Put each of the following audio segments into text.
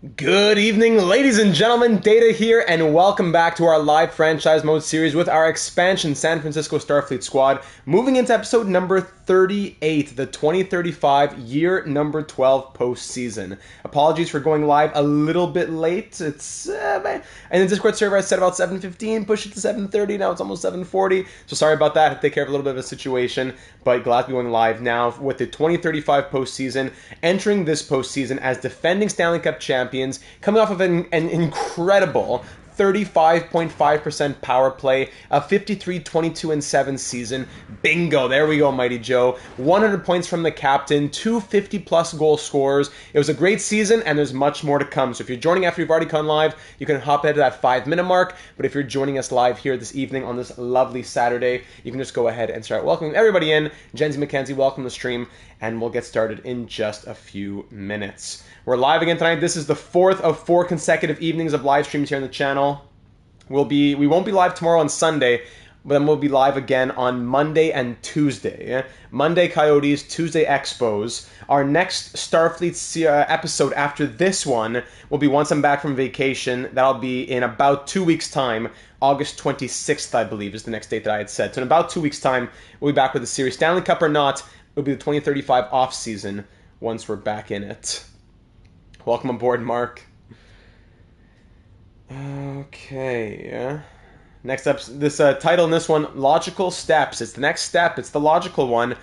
Good evening, ladies and gentlemen. Data here, and welcome back to our live franchise mode series with our expansion San Francisco Starfleet squad. Moving into episode number 38, the 2035 year number 12 postseason. Apologies for going live a little bit late. It's in the Discord server I said about 7:15, push it to 7:30. Now it's almost 7:40. So sorry about that. I had to take care of a little bit of a situation, but glad to be going live now with the 2035 postseason, entering this postseason as defending Stanley Cup champions, coming off of an incredible 35.5% power play, a 53-22-7 season. Bingo, there we go, Mighty Joe. 100 points from the captain, 250-plus goal scorers. It was a great season, and there's much more to come. So if you're joining after you've already gone live, you can hop ahead to that 5-minute mark. But if you're joining us live here this evening on this lovely Saturday, you can just go ahead and start welcoming everybody in. Jenzy McKenzie, welcome to the stream, and we'll get started in just a few minutes. We're live again tonight. This is the fourth of 4 consecutive evenings of live streams here on the channel. We won't be live tomorrow on Sunday, but then we'll be live again on Monday and Tuesday. Monday Coyotes, Tuesday Expos. Our next Starfleet episode after this one will be once I'm back from vacation. That'll be in about 2 weeks' time. August 26th, I believe, is the next date that I had said. So in about 2 weeks' time, we'll be back with the series. Stanley Cup or not, it'll be the 2035 off-season once we're back in it. Welcome aboard, Mark. Okay. Next up, this title in this one, Logical Steps. It's the next step. It's the logical one.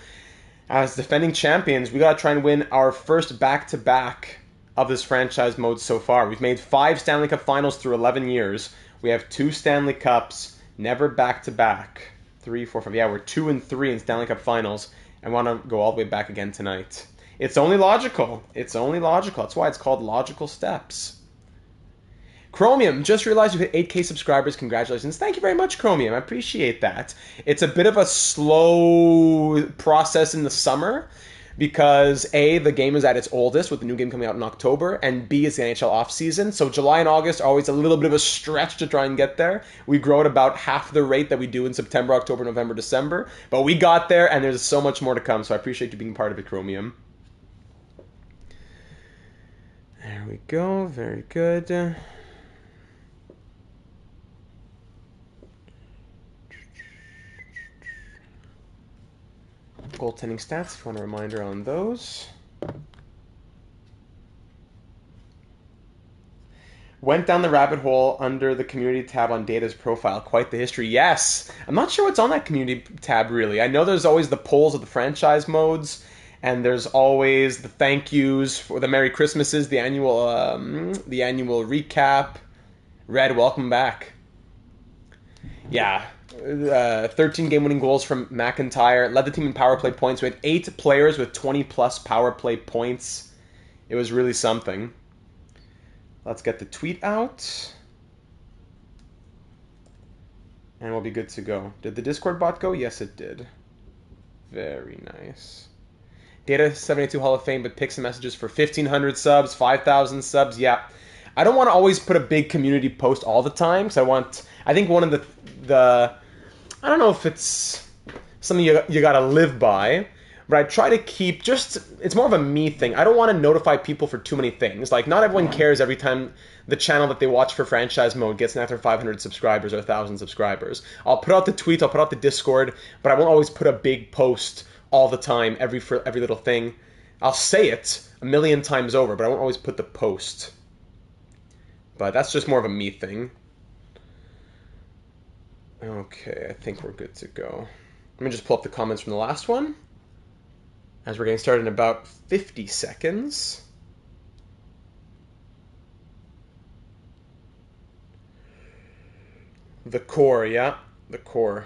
As defending champions, we got to try and win our first back-to-back of this franchise mode so far. We've made 5 Stanley Cup finals through 11 years. We have 2 Stanley Cups, never back-to-back. 3, 4, 5. Yeah, we're 2 and 3 in Stanley Cup finals. I want to go all the way back again tonight. It's only logical. It's only logical. That's why it's called Logical Steps. Chromium, just realized you hit 8K subscribers. Congratulations. Thank you very much, Chromium. I appreciate that. It's a bit of a slow process in the summer because A, the game is at its oldest with the new game coming out in October, and B, is the NHL off-season. So July and August are always a little bit of a stretch to try and get there. We grow at about half the rate that we do in September, October, November, December. But we got there, and there's so much more to come. So I appreciate you being part of it, Chromium. There we go. Very good. Goaltending stats, if you want a reminder on those. Went down the rabbit hole under the community tab on Data's profile. Quite the history. Yes! I'm not sure what's on that community tab, really. I know there's always the polls of the franchise modes, and there's always the thank yous for the Merry Christmases, the annual recap. Red, welcome back. Yeah. 13 game-winning goals from McIntyre. Led the team in power play points. We had 8 players with 20-plus power play points. It was really something. Let's get the tweet out. And we'll be good to go. Did the Discord bot go? Yes, it did. Very nice. Data 72 Hall of Fame, but picks and messages for 1,500 subs, 5,000 subs. Yeah. I don't want to always put a big community post all the time, because I think one of the I don't know if it's something you gotta live by, but I try to keep it's more of a me thing. I don't want to notify people for too many things. Like, not everyone cares every time the channel that they watch for franchise mode gets an after 500 subscribers or 1,000 subscribers. I'll put out the tweets, I'll put out the Discord, but I won't always put a big post all the time, for every little thing. I'll say it a million times over, but I won't always put the post. But that's just more of a me thing. Okay, I think we're good to go. Let me just pull up the comments from the last one, as we're getting started in about 50 seconds. The core, yeah, the core.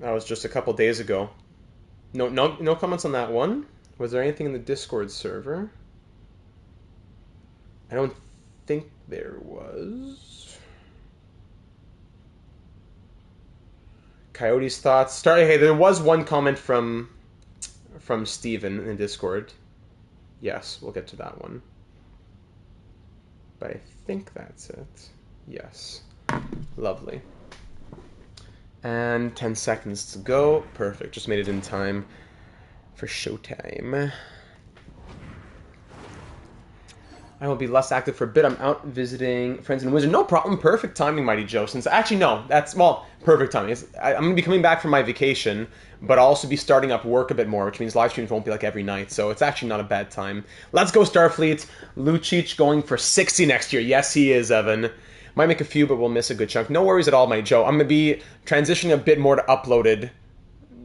That was just a couple days ago. No comments on that one. Was there anything in the Discord server? I don't think there was. Coyotes thoughts. Hey, there was one comment from Steven in the Discord. Yes, we'll get to that one. But I think that's it. Yes. Lovely. And 10 seconds to go. Perfect. Just made it in time for showtime. I will be less active for a bit. I'm out visiting friends in Wizard. No problem. Perfect timing, Mighty Joe. Since actually, no, that's, well, perfect timing. I'm going to be coming back from my vacation, but I'll also be starting up work a bit more, which means live streams won't be like every night. So it's actually not a bad time. Let's go, Starfleet. Lucic going for 60 next year. Yes, he is, Evan. Might make a few, but we'll miss a good chunk. No worries at all, Mighty Joe. I'm going to be transitioning a bit more to uploaded.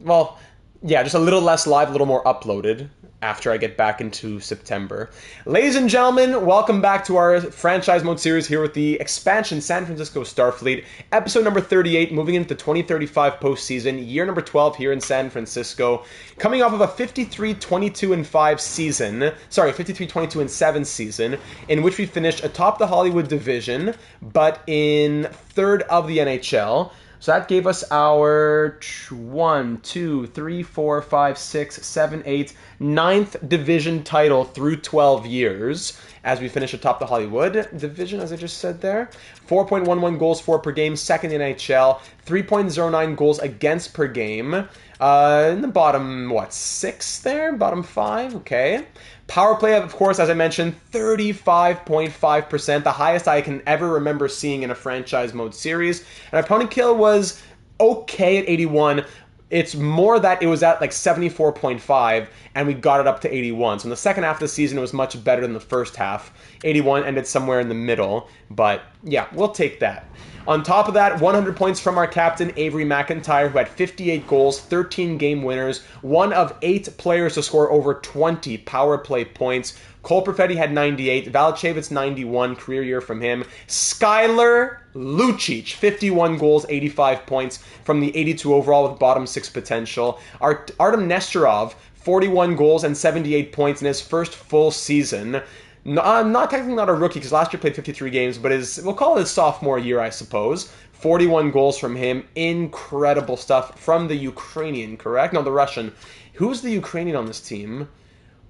Well, yeah, just a little less live, a little more uploaded after I get back into September. Ladies and gentlemen, welcome back to our franchise mode series here with the expansion San Francisco Starfleet, episode number 38, moving into the 2035 postseason, year number 12 here in San Francisco, coming off of a 53-22-5 season, 53-22-7 season, in which we finished atop the Hollywood division, but in third of the NHL. So that gave us our 1, 2, 3, 4, 5, 6, 7, 8, 9th division title through 12 years as we finish atop the Hollywood division, as I just said there. 4.11 goals for per game, second in NHL. 3.09 goals against per game. In the bottom, 6 there? Bottom 5? Okay. Power play, of course, as I mentioned, 35.5%, the highest I can ever remember seeing in a franchise mode series. And opponent kill was okay at 81. It's more that it was at like 74.5, and we got it up to 81. So in the second half of the season, it was much better than the first half. 81 ended somewhere in the middle, but yeah, we'll take that. On top of that, 100 points from our captain, Avery McIntyre, who had 58 goals, 13 game winners, one of 8 players to score over 20 power play points. Cole Perfetti had 98, Valachevitz 91, career year from him. Skylar Lucic, 51 goals, 85 points from the 82 overall with bottom 6 potential. Artem Nesterov, 41 goals and 78 points in his first full season. Not technically not a rookie because last year played 53 games, but we'll call it his sophomore year, I suppose. 41 goals from him. Incredible stuff from the Ukrainian, correct? No, the Russian. Who's the Ukrainian on this team?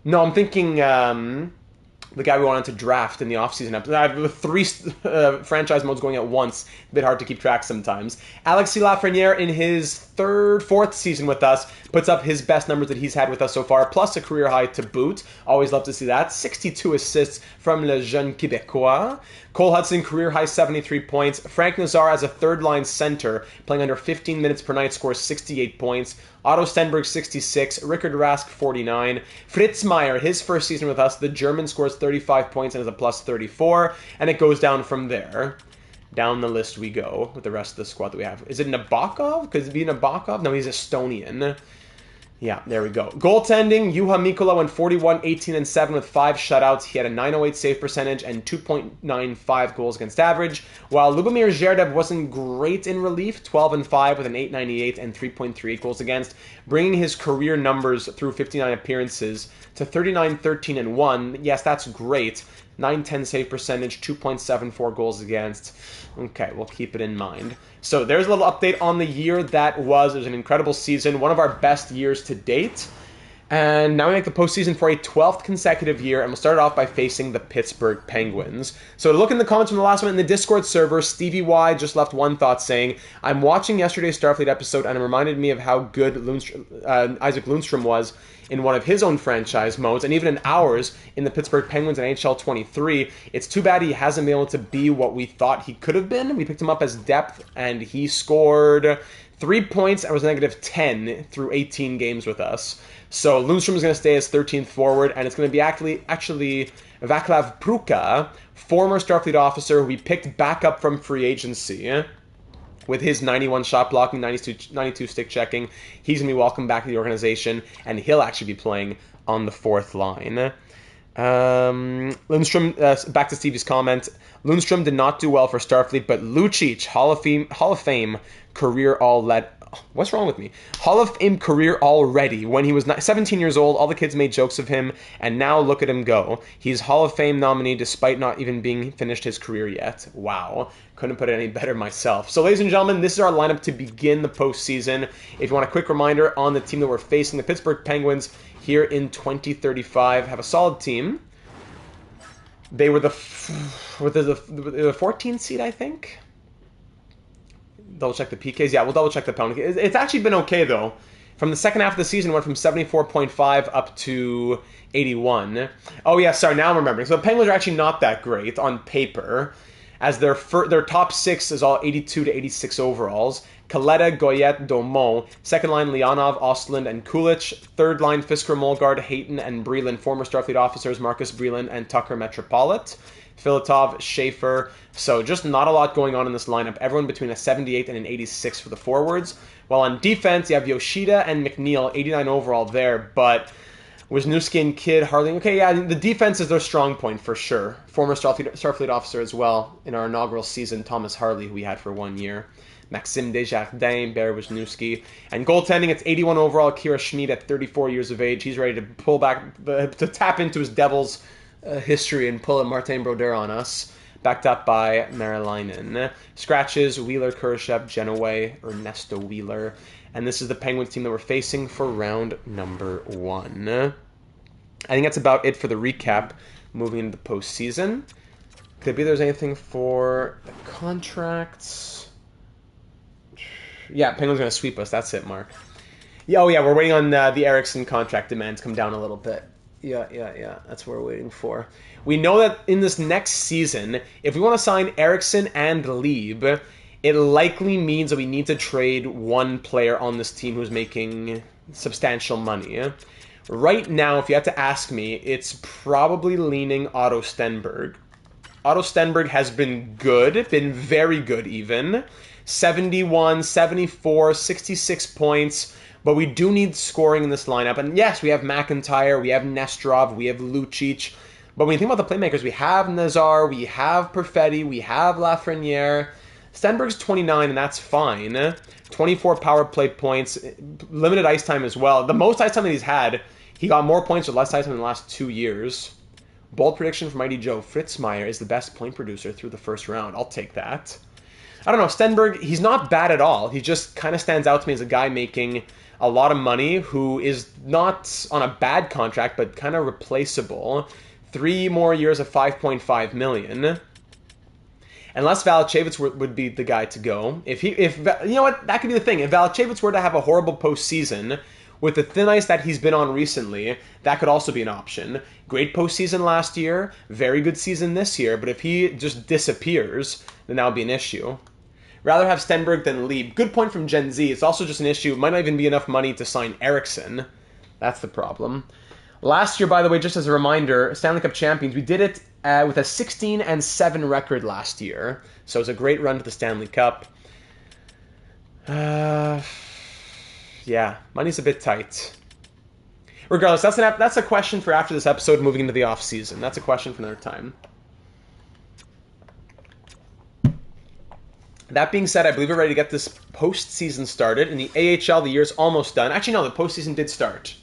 No, I'm thinking the guy we wanted to draft in the offseason episode. I have 3 franchise modes going at once. A bit hard to keep track sometimes. Alexis Lafreniere in his 4th season with us puts up his best numbers that he's had with us so far, plus a career high to boot. Always love to see that. 62 assists from Le Jeune Québécois. Cole Hudson, career high 73 points. Frank Nazar as a third-line center, playing under 15 minutes per night, scores 68 points. Otto Stenberg, 66. Rickard Rask, 49. Fritz Meyer, his first season with us, the German, scores 35 points and is a plus 34. And it goes down from there. Down the list we go with the rest of the squad that we have. Is it Nabokov? Could it be Nabokov? No, he's Estonian. Yeah, there we go. Goaltending, Juha Mikkola went 41, 18, and 7 with 5 shutouts. He had a 908 save percentage and 2.95 goals against average, while Lubomir Zherdev wasn't great in relief, 12 and 5 with an 898 and 3.38 goals against, bringing his career numbers through 59 appearances to 39, 13, and 1. Yes, that's great. 910 save percentage, 2.74 goals against. Okay, we'll keep it in mind. So there's a little update on the year that was. It was an incredible season, one of our best years to date. And now we make the postseason for a 12th consecutive year, and we'll start it off by facing the Pittsburgh Penguins. So to look in the comments from the last one in the Discord server, Stevie Y just left one thought saying, I'm watching yesterday's Starfleet episode, and it reminded me of how good Isaac Lundstrom was in one of his own franchise modes, and even in ours, in the Pittsburgh Penguins in NHL 23. It's too bad he hasn't been able to be what we thought he could have been. We picked him up as depth, and he scored 3 points and was negative 10 through 18 games with us. So Lundstrom is going to stay as 13th forward, and it's going to be actually Vaclav Pruka, former Starfleet officer who we picked back up from free agency with his 91 shot blocking, 92 stick checking. He's going to be welcomed back to the organization, and he'll actually be playing on the 4th line. Lundstrom, back to Stevie's comment, Lundstrom did not do well for Starfleet, but Lucic, Hall of Fame career What's wrong with me? Hall of Fame career already. When he was 17 years old, all the kids made jokes of him, and now look at him go. He's Hall of Fame nominee despite not even being finished his career yet. Wow. Couldn't put it any better myself. So, ladies and gentlemen, this is our lineup to begin the postseason. If you want a quick reminder on the team that we're facing, the Pittsburgh Penguins here in 2035 have a solid team. They were the 14th seed, I think. Double check the PKs. Yeah, we'll double check the penalty. It's actually been okay, though. From the second half of the season, it went from 74.5 up to 81. Oh yeah, sorry, now I'm remembering. So the Penguins are actually not that great on paper, as their top six is all 82 to 86 overalls. Kaleta, Goyette, Daumont. Second line, Leonov, Ostlund, and Kulich. Third line, Fisker, Molgard, Hayton, and Breland. Former Starfleet officers Marcus Breland and Tucker Metropolit. Filatov, Schaefer. So just not a lot going on in this lineup. Everyone between a 78 and an 86 for the forwards. While on defense, you have Yoshida and McNeil, 89 overall there, but Wisniewski and Kidd, Harling. Okay, yeah, the defense is their strong point for sure. Former Starfleet officer as well in our inaugural season, Thomas Harley, who we had for 1 year. Maxime Desjardins, Barry Wisniewski. And goaltending, it's 81 overall, Kira Schmid at 34 years of age. He's ready to pull back, to tap into his Devils history and pull a Martin Brodeur on us. Backed up by Marilainen. Scratches, Wheeler, Khrushchev, Genoway, Ernesto Wheeler. And this is the Penguins team that we're facing for round number 1. I think that's about it for the recap moving into the postseason. Could be there's anything for the contracts. Yeah, Penguins going to sweep us. That's it, Mark. Yeah, oh yeah, we're waiting on the Eriksson contract demands come down a little bit. Yeah. That's what we're waiting for. We know that in this next season, if we want to sign Eriksson and Lieb, it likely means that we need to trade one player on this team who's making substantial money. Right now, if you had to ask me, it's probably leaning Otto Stenberg. Otto Stenberg has been good, been very good even. 71, 74, 66 points. But we do need scoring in this lineup. And yes, we have McIntyre, we have Nesterov, we have Lucic. But when you think about the playmakers, we have Nazar, we have Perfetti, we have Lafreniere. Stenberg's 29, and that's fine. 24 power play points, limited ice time as well. The most ice time that he's had, he got more points with less ice time in the last 2 years. Bold prediction from Mighty Joe. Fritz Meyer is the best point producer through the first round. I'll take that. I don't know, Stenberg, he's not bad at all. He just kind of stands out to me as a guy making a lot of money who is not on a bad contract, but kind of replaceable. 3 more years of $5.5 million. Unless Valancievich would be the guy to go. If you know what, that could be the thing. If Valancievich were to have a horrible postseason, with the thin ice that he's been on recently, that could also be an option. Great postseason last year, very good season this year, but if he just disappears, then that would be an issue. Rather have Stenberg than Lieb. Good point from Gen Z. It's also just an issue. It might not even be enough money to sign Eriksson. That's the problem. Last year, by the way, just as a reminder, Stanley Cup champions, we did it with a 16-7 record last year. So it was a great run to the Stanley Cup. Yeah, money's a bit tight. Regardless, that's a question for after this episode moving into the off-season. That's a question for another time. That being said, I believe we're ready to get this postseason started. In the AHL, the year's almost done. Actually, no, the postseason did start.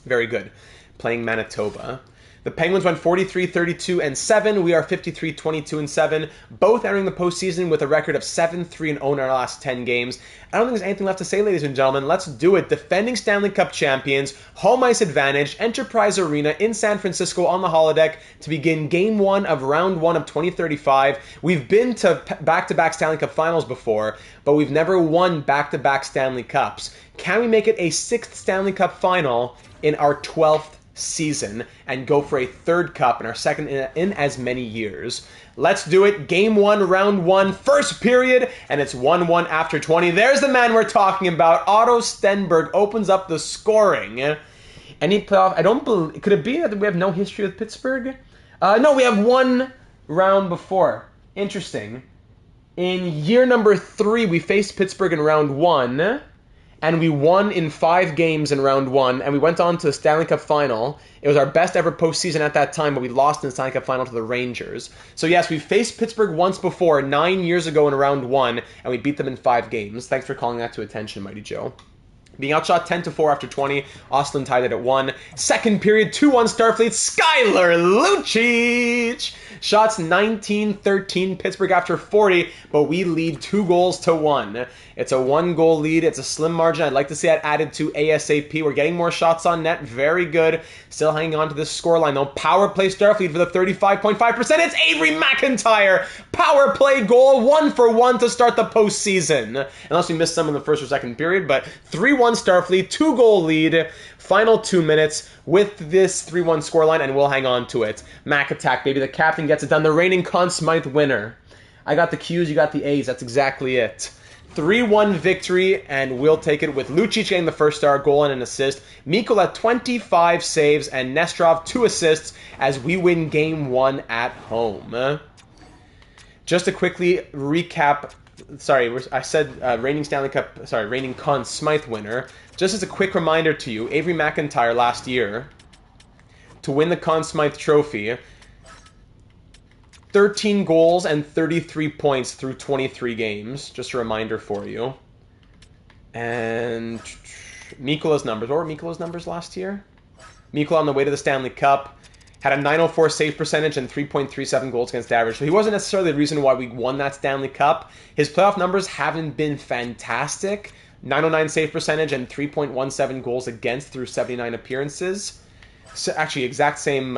Very good. Playing Manitoba. The Penguins went 43-32-7. We are 53-22-7. Both entering the postseason with a record of 7-3-0 in our last 10 games. I don't think there's anything left to say, ladies and gentlemen. Let's do it. Defending Stanley Cup champions, home ice advantage, Enterprise Arena in San Francisco on the holodeck to begin Game 1 of Round 1 of 2035. We've been to back-to-back Stanley Cup finals before, but we've never won back-to-back Stanley Cups. Can we make it a 6th Stanley Cup final in our 12th season and go for a 3rd cup in our second in as many years? Let's do it. Game 1, Round 1, first period, and it's 1-1 after 20. There's the man we're talking about. Otto Stenberg opens up the scoring. Any playoff? I don't believe. Could it be that we have no history with Pittsburgh? No, we have one round before. Interesting. In year number 3, we faced Pittsburgh in round 1. And we won in 5 games in round 1, and we went on to the Stanley Cup final. It was our best ever postseason at that time, but we lost in the Stanley Cup final to the Rangers. So yes, we faced Pittsburgh once before, 9 years ago in round 1, and we beat them in 5 games. Thanks for calling that to attention, Mighty Joe. Being outshot 10-4 after 20, Ostlund tied it at 1. Second period, 2-1 Starfleet, Skylar Lucic! Shots 19-13, Pittsburgh after 40, but we lead 2-1. It's a 1-goal lead. It's a slim margin. I'd like to see that added to ASAP. We're getting more shots on net. Very good. Still hanging on to this scoreline, though. Power play Starfleet for the 35.5%. It's Avery McIntyre. Power play goal, 1-for-1 to start the postseason. Unless we missed some in the first or second period, but 3-1 3-1 Starfleet, 2-goal lead, final 2 minutes with this 3-1 scoreline, and we'll hang on to it. Mac attack, baby. The captain gets it done. The reigning Conn Smythe winner. I got the Q's, you got the A's. That's exactly it. 3-1 victory, and we'll take it with Lucic getting the first star, goal and an assist. Mikkola 25 saves, and Nesterov 2 assists as we win Game 1 at home. Just to quickly recap, sorry, I said reigning Conn Smythe winner. Just as a quick reminder to you, Avery McIntyre last year, to win the Conn Smythe trophy, 13 goals and 33 points through 23 games. Just a reminder for you. And Mikkola's numbers. What were Mikkola's numbers last year? Mikkola on the way to the Stanley Cup had a .904 save percentage and 3.37 goals against average. So he wasn't necessarily the reason why we won that Stanley Cup. His playoff numbers haven't been fantastic. .909 save percentage and 3.17 goals against through 79 appearances. So actually, exact same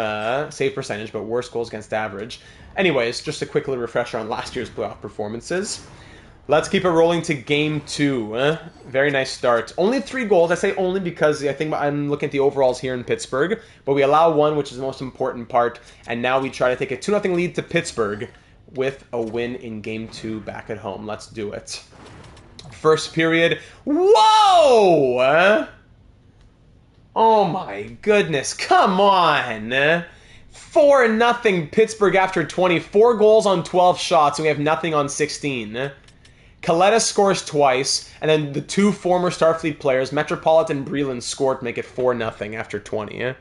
save percentage, but worse goals against average. Anyways, just a quick little refresher on last year's playoff performances. Let's keep it rolling to Game 2. Very nice start. Only 3 goals. I say only because I think I'm looking at the overalls here in Pittsburgh. But we allow 1, which is the most important part. And now we try to take a 2-0 lead to Pittsburgh with a win in Game 2 back at home. Let's do it. First period. Whoa! Oh my goodness. Come on. 4-0 Pittsburgh after 24 goals on 12 shots, and we have nothing on 16. Kaleta scores twice, and then the 2 former Starfleet players, Metropolitan and Breland, scored to make it 4-0 after 20.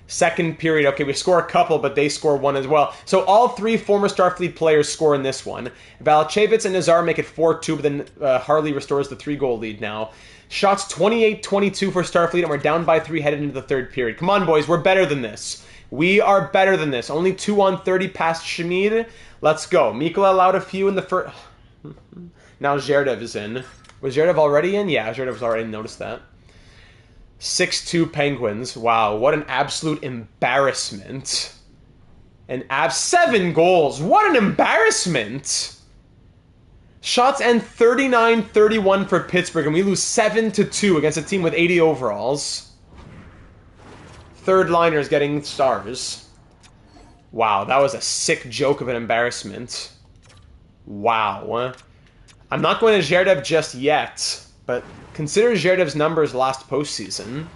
Second period, okay, we score a couple, but they score 1 as well. So all 3 former Starfleet players score in this one. Valachevitz and Nazar make it 4-2, but then Harley restores the 3-goal lead now. Shots 28-22 for Starfleet, and we're down by 3 headed into the third period. Come on, boys, we're better than this. We are better than this. Only 2 on 30 past Schmid. Let's go. Mikkola allowed a few in the first... Now Zherdev is in. Was Zherdev already in? Yeah, Zherdev was already in. Noticed that. 6-2 Penguins. Wow, what an absolute embarrassment. 7 goals. What an embarrassment. Shots and 39-31 for Pittsburgh, and we lose 7-2 against a team with 80 overalls. Third liners getting stars. Wow, that was a sick joke of an embarrassment. Wow. I'm not going to Zherdev just yet, but consider Zherdev's numbers last postseason.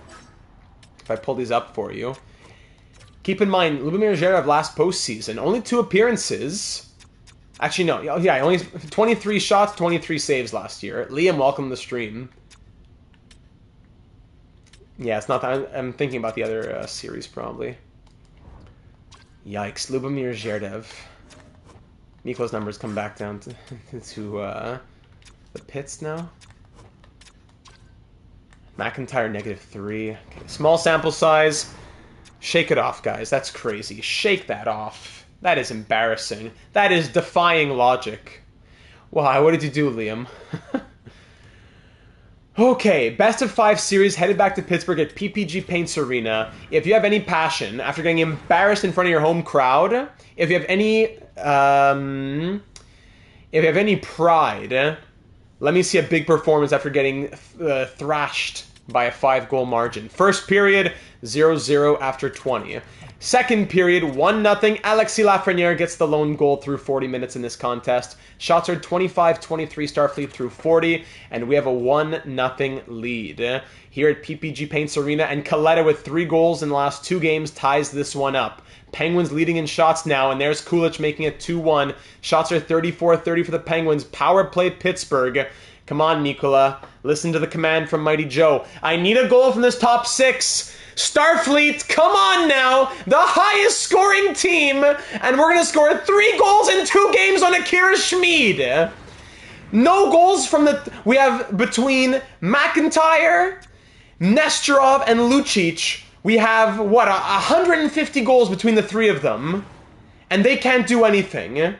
If I pull these up for you. Keep in mind, Lubomir Zherdev last postseason, only 2 appearances. Actually, no. Yeah, only 23 shots, 23 saves last year. Liam, welcome to the stream. Yeah, it's not that. I'm thinking about the other series, probably. Yikes. Lubomir Zherdev. Mikko's numbers come back down to the pits now. McIntyre, -3. Okay, small sample size. Shake it off, guys. That's crazy. Shake that off. That is embarrassing. That is defying logic. Why? What did you do, Liam? Okay, best of 5 series headed back to Pittsburgh at PPG Paints Arena. If you have any passion after getting embarrassed in front of your home crowd, if you have any pride, let me see a big performance after getting thrashed by a 5-goal margin. First period, 0-0 after 20. Second period, 1-0. Alexis Lafreniere gets the lone goal through 40 minutes in this contest. Shots are 25-23 Starfleet through 40, and we have a 1-0 lead here at PPG Paints Arena, and Kaleta with 3 goals in the last 2 games ties this one up. Penguins leading in shots now, and there's Kulich making it 2-1. Shots are 34-30 for the Penguins. Power play Pittsburgh. Come on, Mikkola. Listen to the command from Mighty Joe. I need a goal from this top 6. Starfleet, come on now! The highest scoring team! And we're going to score 3 goals in 2 games on Akira Schmid! No goals from the... We have between McIntyre, Nesterov, and Lucic. We have, what, 150 goals between the 3 of them. And they can't do anything.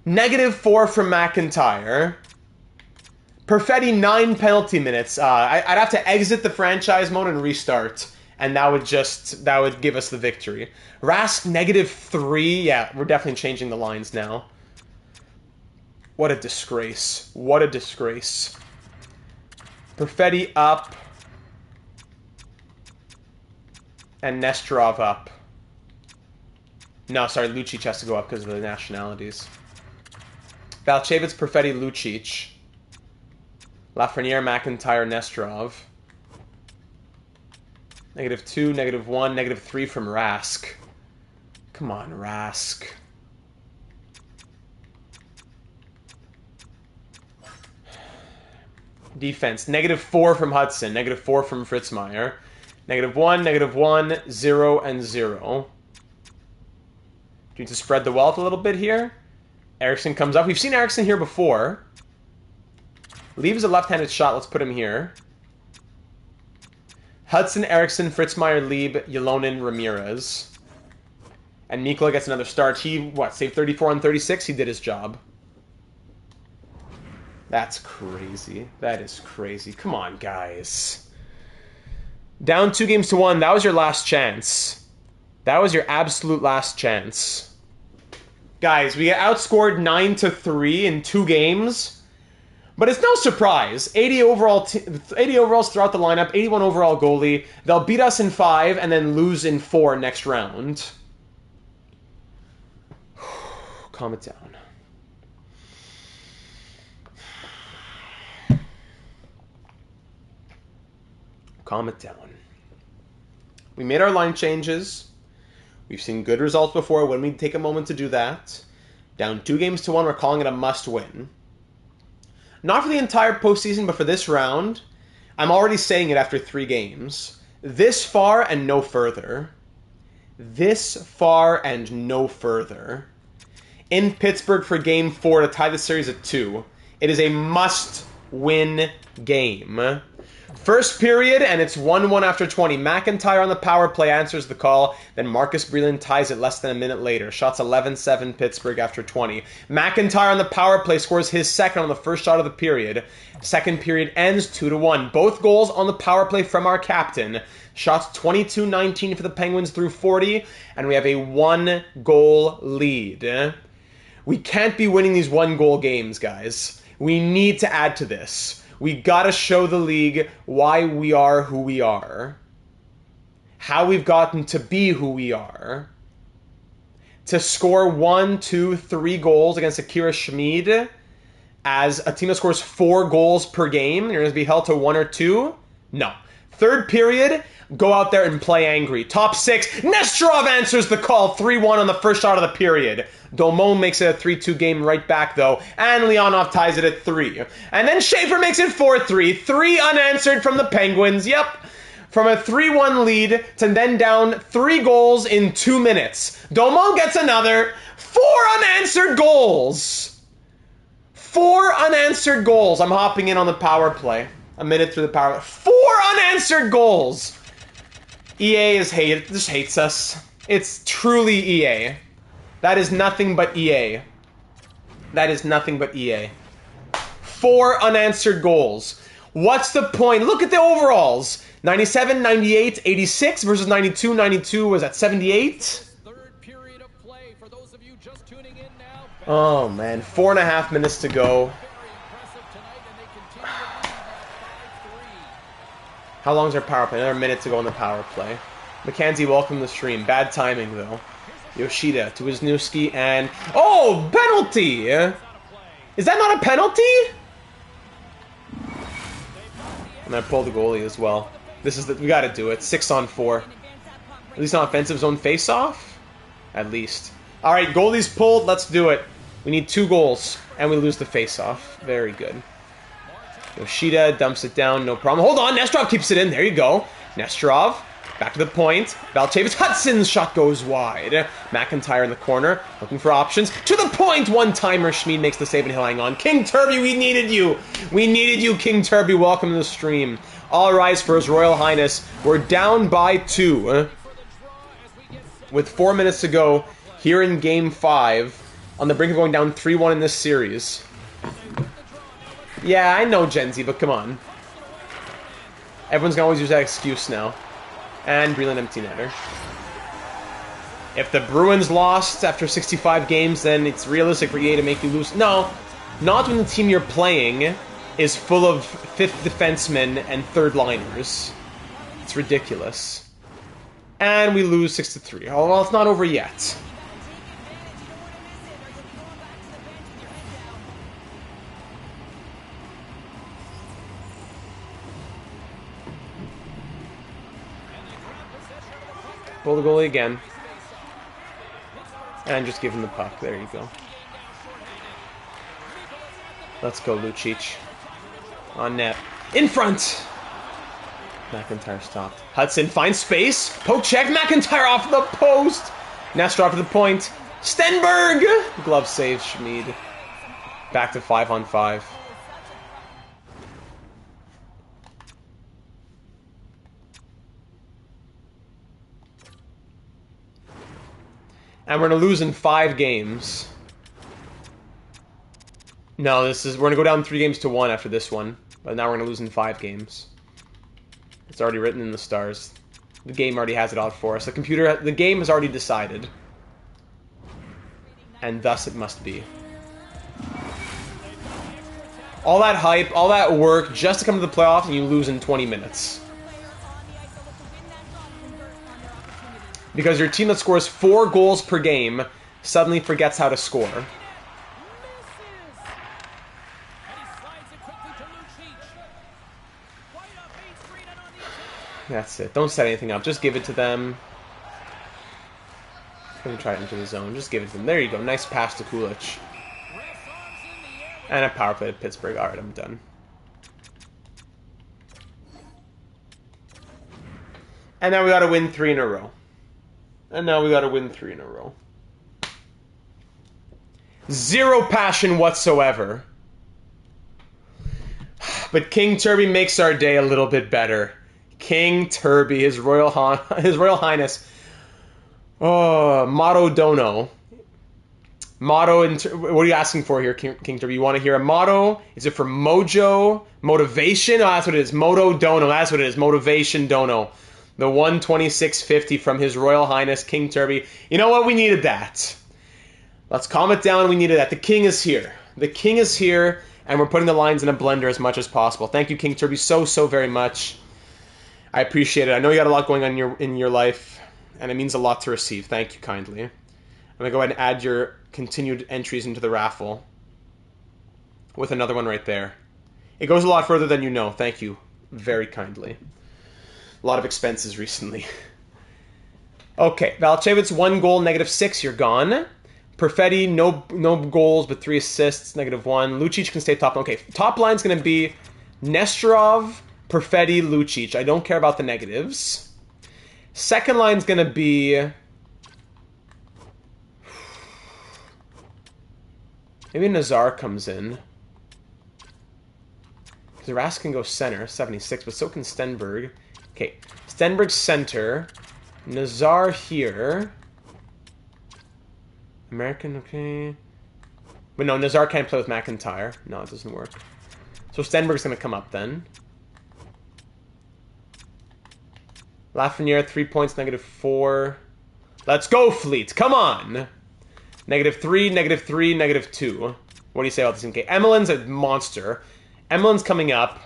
-4 from McIntyre. Perfetti, 9 penalty minutes. I'd have to exit the franchise mode and restart. and that would give us the victory. Rask -3. Yeah, we're definitely changing the lines now. What a disgrace. What a disgrace. Perfetti up. And Nesterov up. No, sorry, Lucic has to go up because of the nationalities. Balchevitz, Perfetti, Lucic. Lafreniere, McIntyre, Nesterov. -2, -1, -3 from Rask. Come on, Rask. Defense, -4 from Hudson, -4 from Fritzmeier. -1, -1, 0, and 0. Do you need to spread the wealth a little bit here? Eriksson comes up. We've seen Eriksson here before. Leaves a left-handed shot. Let's put him here. Hudson, Eriksson, Fritzmeier, Lieb, Ylonen, Ramirez. And Mikla gets another start. He, saved 34 on 36? He did his job. That's crazy. That is crazy. Come on, guys. Down 2-1. That was your last chance. That was your absolute last chance. Guys, we get outscored 9-3 in 2 games. But it's no surprise. 80 overalls throughout the lineup, 81 overall goalie. They'll beat us in 5 and then lose in 4 next round. Calm it down. Calm it down. We made our line changes. We've seen good results before when we take a moment to do that. Down 2-1, we're calling it a must-win. Not for the entire postseason, but for this round. I'm already saying it after 3 games. This far and no further. This far and no further. In Pittsburgh for Game 4 to tie the series at 2. It is a must-win game. First period, and it's 1-1 after 20. McIntyre on the power play answers the call. Then Marcus Breland ties it less than a minute later. Shots 11-7 Pittsburgh after 20. McIntyre on the power play scores his second on the first shot of the period. Second period ends 2-1. Both goals on the power play from our captain. Shots 22-19 for the Penguins through 40, and we have a 1-goal lead. We can't be winning these 1-goal games, guys. We need to add to this. We gotta show the league why we are who we are. How we've gotten to be who we are. To score 1, 2, 3 goals against Akira Schmid as a team that scores 4 goals per game, you're going to be held to 1 or 2? No. Third period, go out there and play angry. Top 6, Nesterov answers the call, 3-1 on the first shot of the period. Domon makes it a 3-2 game right back, though, and Leonov ties it at 3. And then Schaefer makes it 4-3. 3 unanswered from the Penguins, yep. From a 3-1 lead to then down 3 goals in 2 minutes. Domon gets another 4 unanswered goals. 4 unanswered goals. I'm hopping in on the power play. A minute through the power play. 4 unanswered goals. EA just hates us. It's truly EA. That is nothing but EA. That is nothing but EA. 4 unanswered goals. What's the point? Look at the overalls. 97, 98, 86 versus 92. 92 was at 78. Oh, man. 4.5 minutes to go. How long is our power play? Another minute to go on the power play. McKenzie, welcome to the stream. Bad timing, though. Yoshida to Wisniewski and... Oh! Penalty! Is that not a penalty? And I pulled the goalie as well. We gotta do it. 6 on 4. At least on offensive zone face-off? At least. Alright, goalie's pulled. Let's do it. We need 2 goals. And we lose the face-off. Very good. Yoshida dumps it down. No problem. Hold on. Nesterov keeps it in. There you go. Nesterov. Back to the point. Balchevitz. Hudson's shot goes wide. McIntyre in the corner. Looking for options. To the point. One-timer. Schmid makes the save and he'll hang on. King Turby, we needed you. We needed you, King Turby. Welcome to the stream. All rise for His Royal Highness. We're down by 2. With 4 minutes to go here in Game 5. On the brink of going down 3-1 in this series. Yeah, I know, Gen Z, but come on. Everyone's gonna always use that excuse now. And Breland empty netter. If the Bruins lost after 65 games, then it's realistic for EA to make you lose. No, not when the team you're playing is full of fifth defensemen and third liners. It's ridiculous. And we lose 6-3. Oh, well, it's not over yet. Pull the goalie again. And just give him the puck. There you go. Let's go, Lucic. On net. In front! McIntyre stopped. Hudson finds space. Poke check. McIntyre off the post. Nesterov to the point. Stenberg! Glove save, Schmid. Back to 5-on-5. And we're going to lose in 5 games. No, we're going to go down 3 games to 1 after this one. But now we're going to lose in 5 games. It's already written in the stars. The game already has it out for us. The game has already decided. And thus it must be. All that hype, all that work, just to come to the playoffs and you lose in 20 minutes. Because your team that scores 4 goals per game suddenly forgets how to score. That's it. Don't set anything up. Just give it to them. Let me try it into the zone. Just give it to them. There you go. Nice pass to Kulich. And a power play to Pittsburgh. Alright, I'm done. And now we gotta win 3 in a row. And now we gotta win 3 in a row. Zero passion whatsoever. But King Turby makes our day a little bit better. King Turby, His Royal Highness. Oh, motto dono. Motto, what are you asking for here, King Turby? You want to hear a motto? Is it for mojo? Motivation? Oh, that's what it is. Moto dono, that's what it is. Motivation dono. The 126.50 from His Royal Highness, King Turby. You know what? We needed that. Let's calm it down. We needed that. The king is here. The king is here, and we're putting the lines in a blender as much as possible. Thank you, King Turby, so very much. I appreciate it. I know you got a lot going on in your life, and it means a lot to receive. Thank you kindly. I'm going to go ahead and add your continued entries into the raffle with another one right there. It goes a lot further than you know. Thank you very kindly. A lot of expenses recently. Okay, Valchevitz, 1 goal, -6. You're gone. Perfetti, no goals, but 3 assists, -1. Lucic can stay top. Okay, top line's going to be Nesterov, Perfetti, Lucic. I don't care about the negatives. Second line's going to be... Maybe Nazar comes in. Because Rask can go center, 76, but so can Stenberg. Okay, Stenberg center. Nazar here. American, okay. But no, Nazar can't play with McIntyre. No, it doesn't work. So Stenberg's going to come up then. Lafreniere, 3 points, -4. Let's go, Fleet. Come on. -3, -3, -2. What do you say about this game? Okay, Emelin's a monster. Emelin's coming up.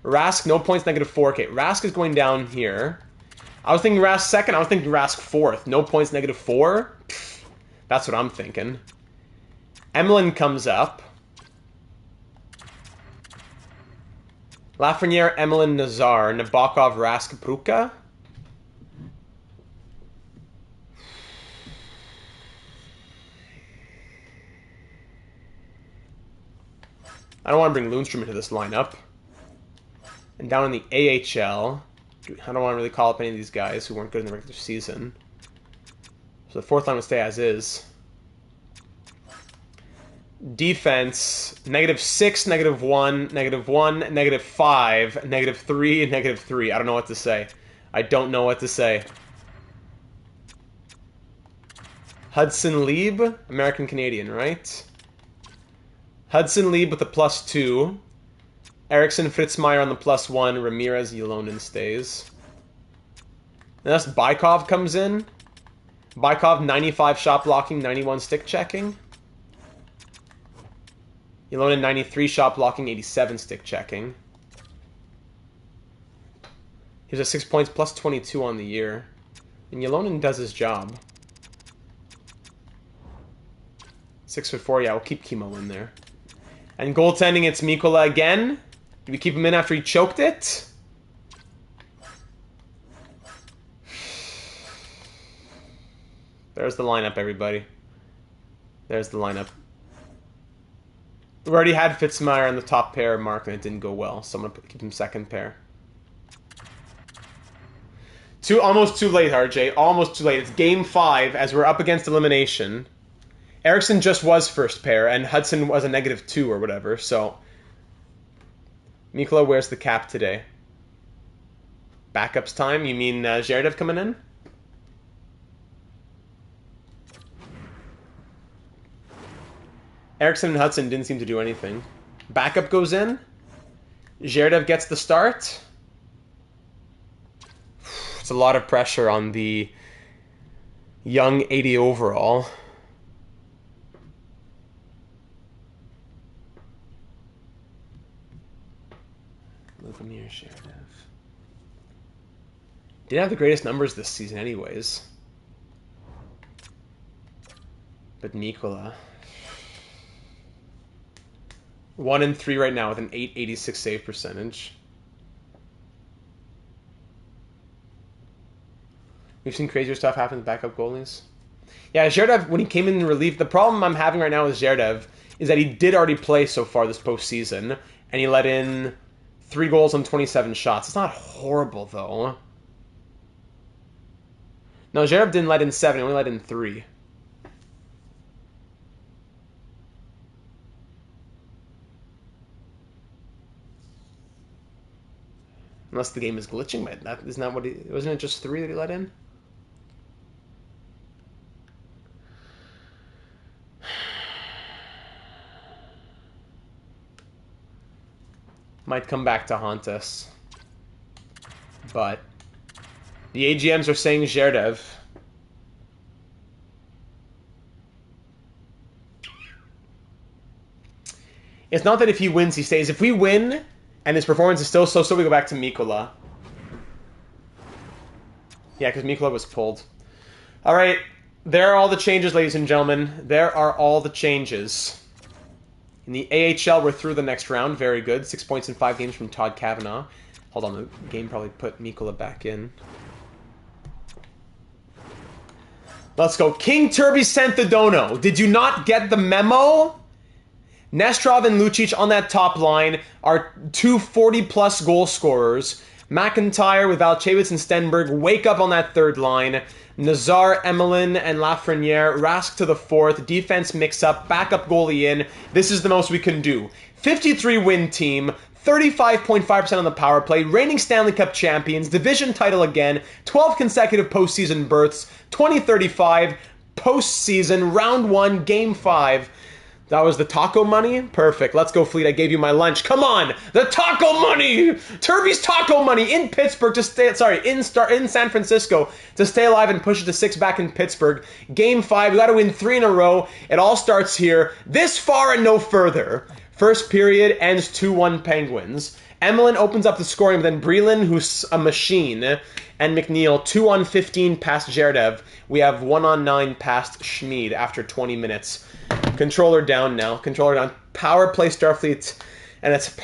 Rask, no points, -4. Okay, Rask is going down here. I was thinking Rask second. I was thinking Rask fourth. No points, -4. Pfft, that's what I'm thinking. Emelin comes up. Lafreniere, Emelin, Nazar, Nabokov, Rask, Pruka. I don't want to bring Lundstrom into this lineup. And down in the AHL, I don't want to really call up any of these guys who weren't good in the regular season. So the fourth line will stay as is. Defense, -6, -1, -1, -5, -3, -3. I don't know what to say. I don't know what to say. Hudson Lieb, American-Canadian, right? Hudson Lieb with a +2. Eriksson, Fritzmeier on the +1. Ramirez, Yolonen stays. Unless Bykov comes in. Bykov, 95 shot blocking, 91 stick checking. Ylonen, 93 shot blocking, 87 stick checking. He was at 6 points, plus 22 on the year. And Ylonen does his job. 6'4", yeah, we'll keep Kimo in there. And goaltending, it's Mikola again. Do we keep him in after he choked it? There's the lineup, everybody. There's the lineup. We already had Fitzmeyer on the top pair mark, and it didn't go well, so I'm going to keep him second pair. Almost too late, RJ. Almost too late. It's game 5 as we're up against elimination. Eriksson just was first pair, and Hudson was a -2 or whatever, so... Mikkola wears the cap today. Backups time? You mean Zherdev coming in? Eriksson and Hudson didn't seem to do anything. Backup goes in. Zherdev gets the start. It's a lot of pressure on the young 80 overall. Lukemir Zherdev. Didn't have the greatest numbers this season anyways. But Mikkola. 1-3 right now with an 886 save percentage. We've seen crazier stuff happen with backup goalies. Yeah, Zherdev, when he came in relief, the problem I'm having right now with Zherdev is that he did already play so far this postseason, and he let in 3 goals on 27 shots. It's not horrible, though. No, Zherdev didn't let in 7, he only let in 3. Unless the game is glitching, but isn't that what he... Wasn't it just 3 that he let in? Might come back to haunt us. But the AGMs are saying Zherdev. It's not that if he wins, he stays. If we win, and his performance is still so, we go back to Mikkola. Yeah, because Mikkola was pulled. All right, there are all the changes, ladies and gentlemen. There are all the changes. In the AHL, we're through the next round. Very good. 6 points in 5 games from Todd Cavanaugh. Hold on, the game probably put Mikkola back in. Let's go. King Turby Santhedono. Did you not get the memo? Nestrov and Lucic on that top line are 2 40-plus goal scorers. McIntyre with Valchevitz and Stenberg wake up on that third line. Nazar, Emelin, and Lafreniere. Rask to the fourth. Defense mix-up. Backup goalie in. This is the most we can do. 53-win team. 35.5% on the power play. Reigning Stanley Cup champions. Division title again. 12 consecutive postseason berths. 2035 postseason. Round 1, Game 5. That was the taco money? Perfect. Let's go, Fleet. I gave you my lunch. Come on! The taco money! Turby's taco money in Pittsburgh to stay... Sorry, in San Francisco to stay alive and push it to 6 back in Pittsburgh. Game 5. We got to win 3 in a row. It all starts here. This far and no further. First period ends 2-1 Penguins. Emelin opens up the scoring, but then Breland, who's a machine, and McNeil, 2-on-15 past Zherdev. We have 1-on-9 past Schmid after 20 minutes. Controller down now. Controller down. Power play Starfleet. And it's...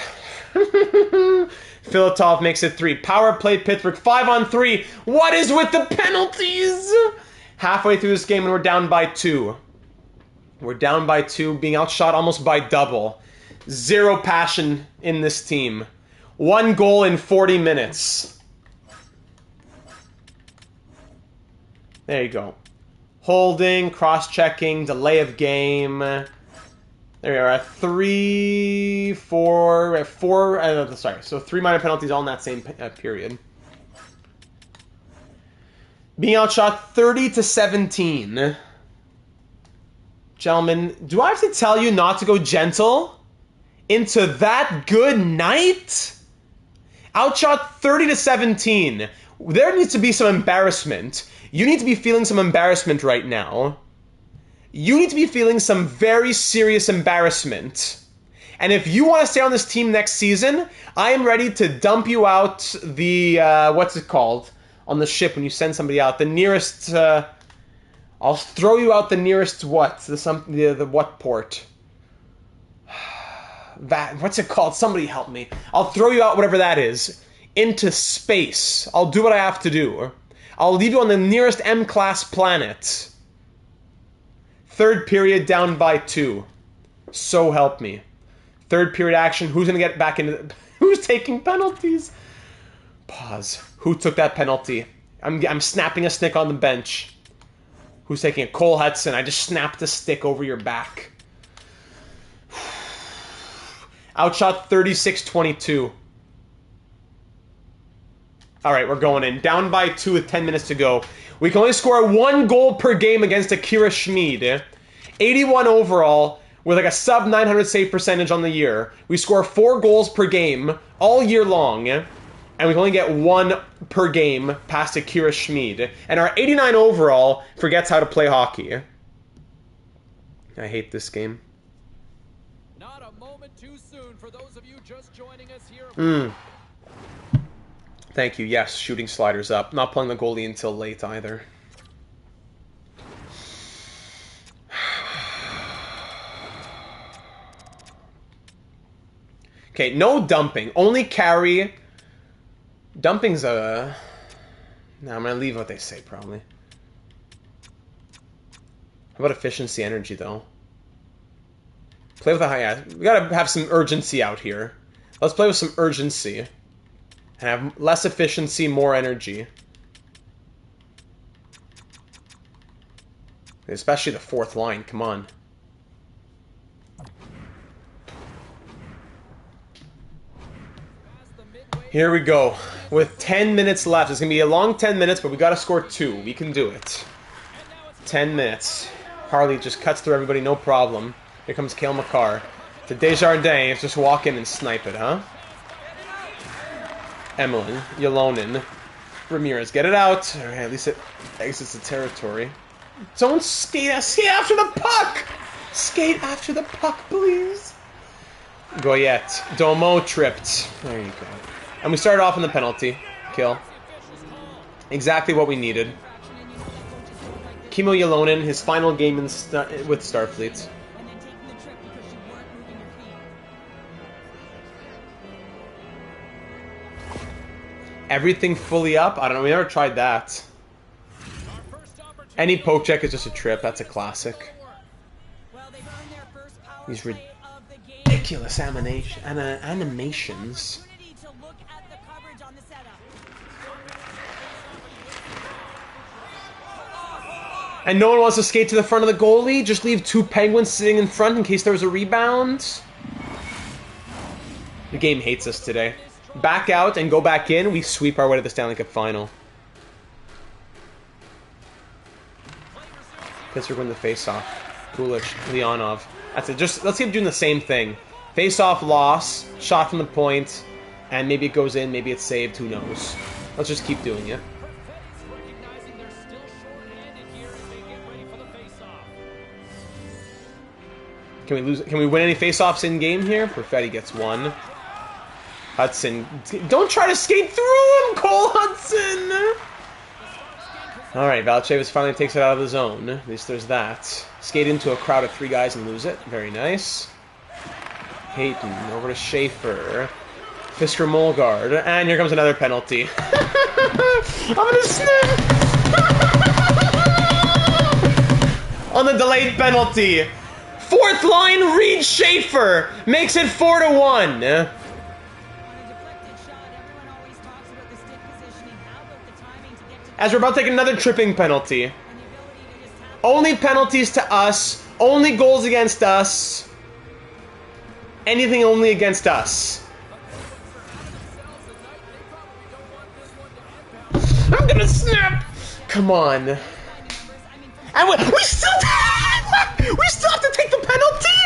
Filatov makes it 3. Power play Pittsburgh. 5-on-3. What is with the penalties? Halfway through this game and we're down by 2. We're down by 2. Being outshot almost by double. Zero passion in this team. 1 goal in 40 minutes. There you go. Holding, cross-checking, delay of game. There we are. 3, 4, sorry. So 3 minor penalties all in that same period. Being outshot 30-17. Gentlemen, do I have to tell you not to go gentle into that good night? Outshot 30-17. There needs to be some embarrassment. You need to be feeling some embarrassment right now. You need to be feeling some very serious embarrassment. And if you want to stay on this team next season, I am ready to dump you out the, what's it called? On the ship when you send somebody out. The nearest, I'll throw you out the nearest what? The what port? That, what's it called? Somebody help me. I'll throw you out, whatever that is, into space. I'll do what I have to do. I'll leave you on the nearest M-class planet. Third period, down by 2. So help me. Third period action. Who's going to get back into... Who's taking penalties? Pause. Who took that penalty? I'm snapping a stick on the bench. Who's taking it? Cole Hudson. I just snapped a stick over your back. Outshot 36-22. Alright, we're going in. Down by 2 with 10 minutes to go. We can only score 1 goal per game against Akira Schmid. 81 overall, with like a sub-900 save percentage on the year. We score 4 goals per game all year long. And we can only get 1 per game past Akira Schmid. And our 89 overall forgets how to play hockey. I hate this game. Not a moment too soon for those of you just joining us here. Thank you. Yes, shooting sliders up. Not playing the goalie until late either. Okay, no dumping. Only carry. Dumping's a... No, I'm going to leave what they say, probably. How about efficiency energy, though? Play with a high... Yeah, we got to have some urgency out here. Let's play with some urgency. And have less efficiency, more energy. Especially the 4th line, come on. Here we go. With 10 minutes left. It's going to be a long 10 minutes, but we got to score 2. We can do it. 10 minutes. Harley just cuts through everybody, no problem. Here comes Cale Makar. To Desjardins, just walk in and snipe it, huh? Emelin, Yolonen, Ramirez, get it out. Alright, at least it exits the territory. Don't skate after the puck! Skate after the puck, please. Goyette. Domo tripped. There you go. And we started off in the penalty kill. Exactly what we needed. Kimmo Yolonen, his final game with Starfleet. Everything fully up? I don't know, we never tried that. Any poke check is just a trip, that's a classic. These ridiculous animations. And no one wants to skate to the front of the goalie? Just leave 2 Penguins sitting in front in case there was a rebound? The game hates us today. Back out and go back in, we sweep our way to the Stanley Cup final. Pittsburgh win the face-off. Kulich, Leonov. That's it. Just let's keep doing the same thing. Face-off loss, shot from the point, and maybe it goes in, maybe it's saved, who knows. Let's just keep doing it. Can we lose? Can we win any face-offs in game here? Perfetti gets 1. Hudson, don't try to skate through him, Cole Hudson! Alright, Valchevas finally takes it out of the zone. At least there's that. Skate into a crowd of 3 guys and lose it. Very nice. Hayton, over to Schaefer. Fisker Molgard. And here comes another penalty. I'm gonna snap! On the delayed penalty. 4th line, Reed Schaefer makes it 4-1. As we're about to take another tripping penalty. Only penalties to us. Only goals against us. Anything only against us. I'm gonna snap! Come on. And we still have to take the penalty?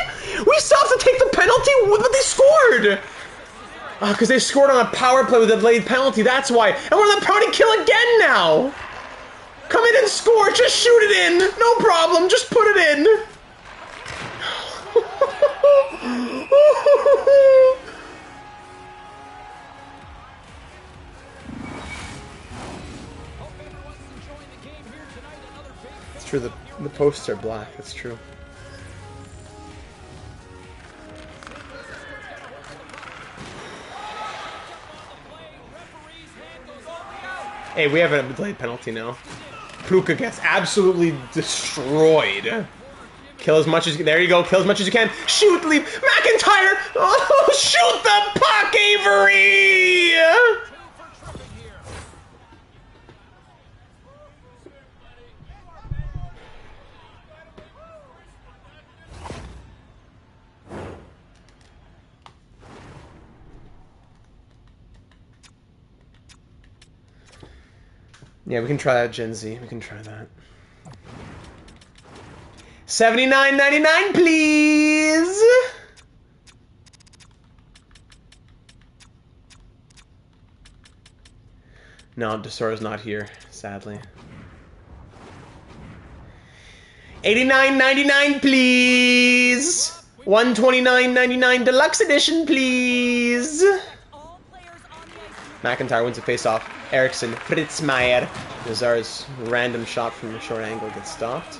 We still have to take the penalty? But they scored! Because they scored on a power play with a delayed penalty, that's why. And we're on the penalty kill again now! Come in and score, just shoot it in! No problem, just put it in! It's true, the posts are black, that's true. Hey, we have a delayed penalty now. Pluka gets absolutely destroyed. Kill as much as... There you go. Kill as much as you can. Shoot, leave. McIntyre! Oh, shoot the puck, Avery! Yeah, we can try that, Gen Z. We can try that. $79.99, please! No, Desora's not here, sadly. $89.99, please! $129.99 deluxe edition, please! McIntyre wins a face-off. Eriksson, Fritzmeier. Nazar's random shot from the short angle gets stopped.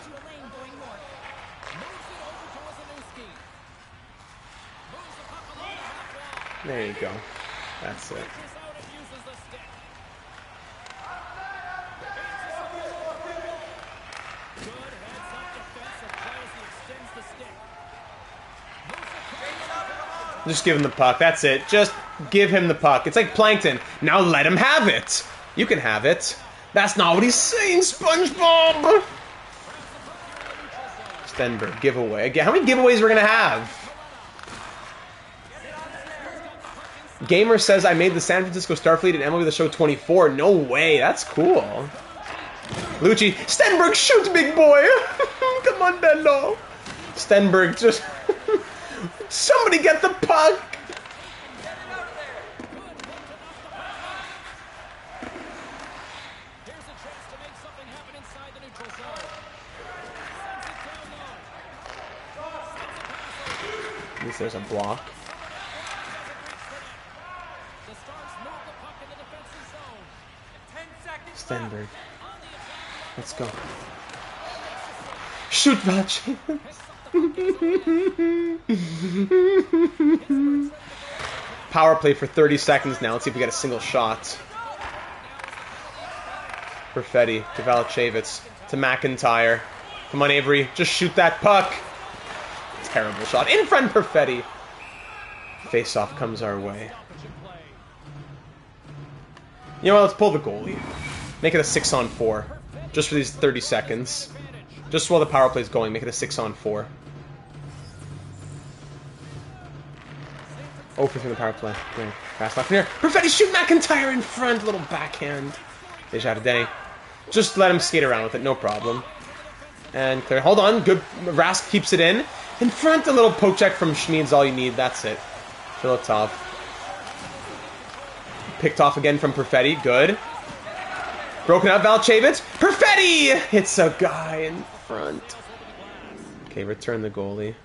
There you go. That's it. Just give him the puck. That's it. Just give him the puck. It's like Plankton. Now let him have it. You can have it. That's not what he's saying, SpongeBob. Stenberg, giveaway. Again, how many giveaways we're going to have? Gamer says, I made the San Francisco Starfleet and MLB The Show 24. No way. That's cool. Lucci. Stenberg, shoot, big boy. Come on, Bello. Stenberg, just... Somebody get the puck! At least there's a block. Stenberg. Let's go. Shoot, Vachi! Power play for 30 seconds now. Let's see if we get a single shot. Perfetti to Valachevitz to McIntyre. Come on, Avery. Just shoot that puck. Terrible shot. In front, Perfetti. Face-off comes our way. You know what? Let's pull the goalie. Make it a 6-on-4. Just for these 30 seconds. Just while the power play is going, make it a 6-on-4. Oh, for the power play. Yeah. Fast left here. Perfetti, shoot McIntyre in front. Little backhand. Desjardins. Just let him skate around with it. No problem. And clear. Hold on. Good. Rask keeps it in. In front, a little poke check from Schmid's all you need. That's it. Filatov. Picked off again from Perfetti. Good. Broken out, Valachevitz. Perfetti hits a guy in front. Okay, return the goalie.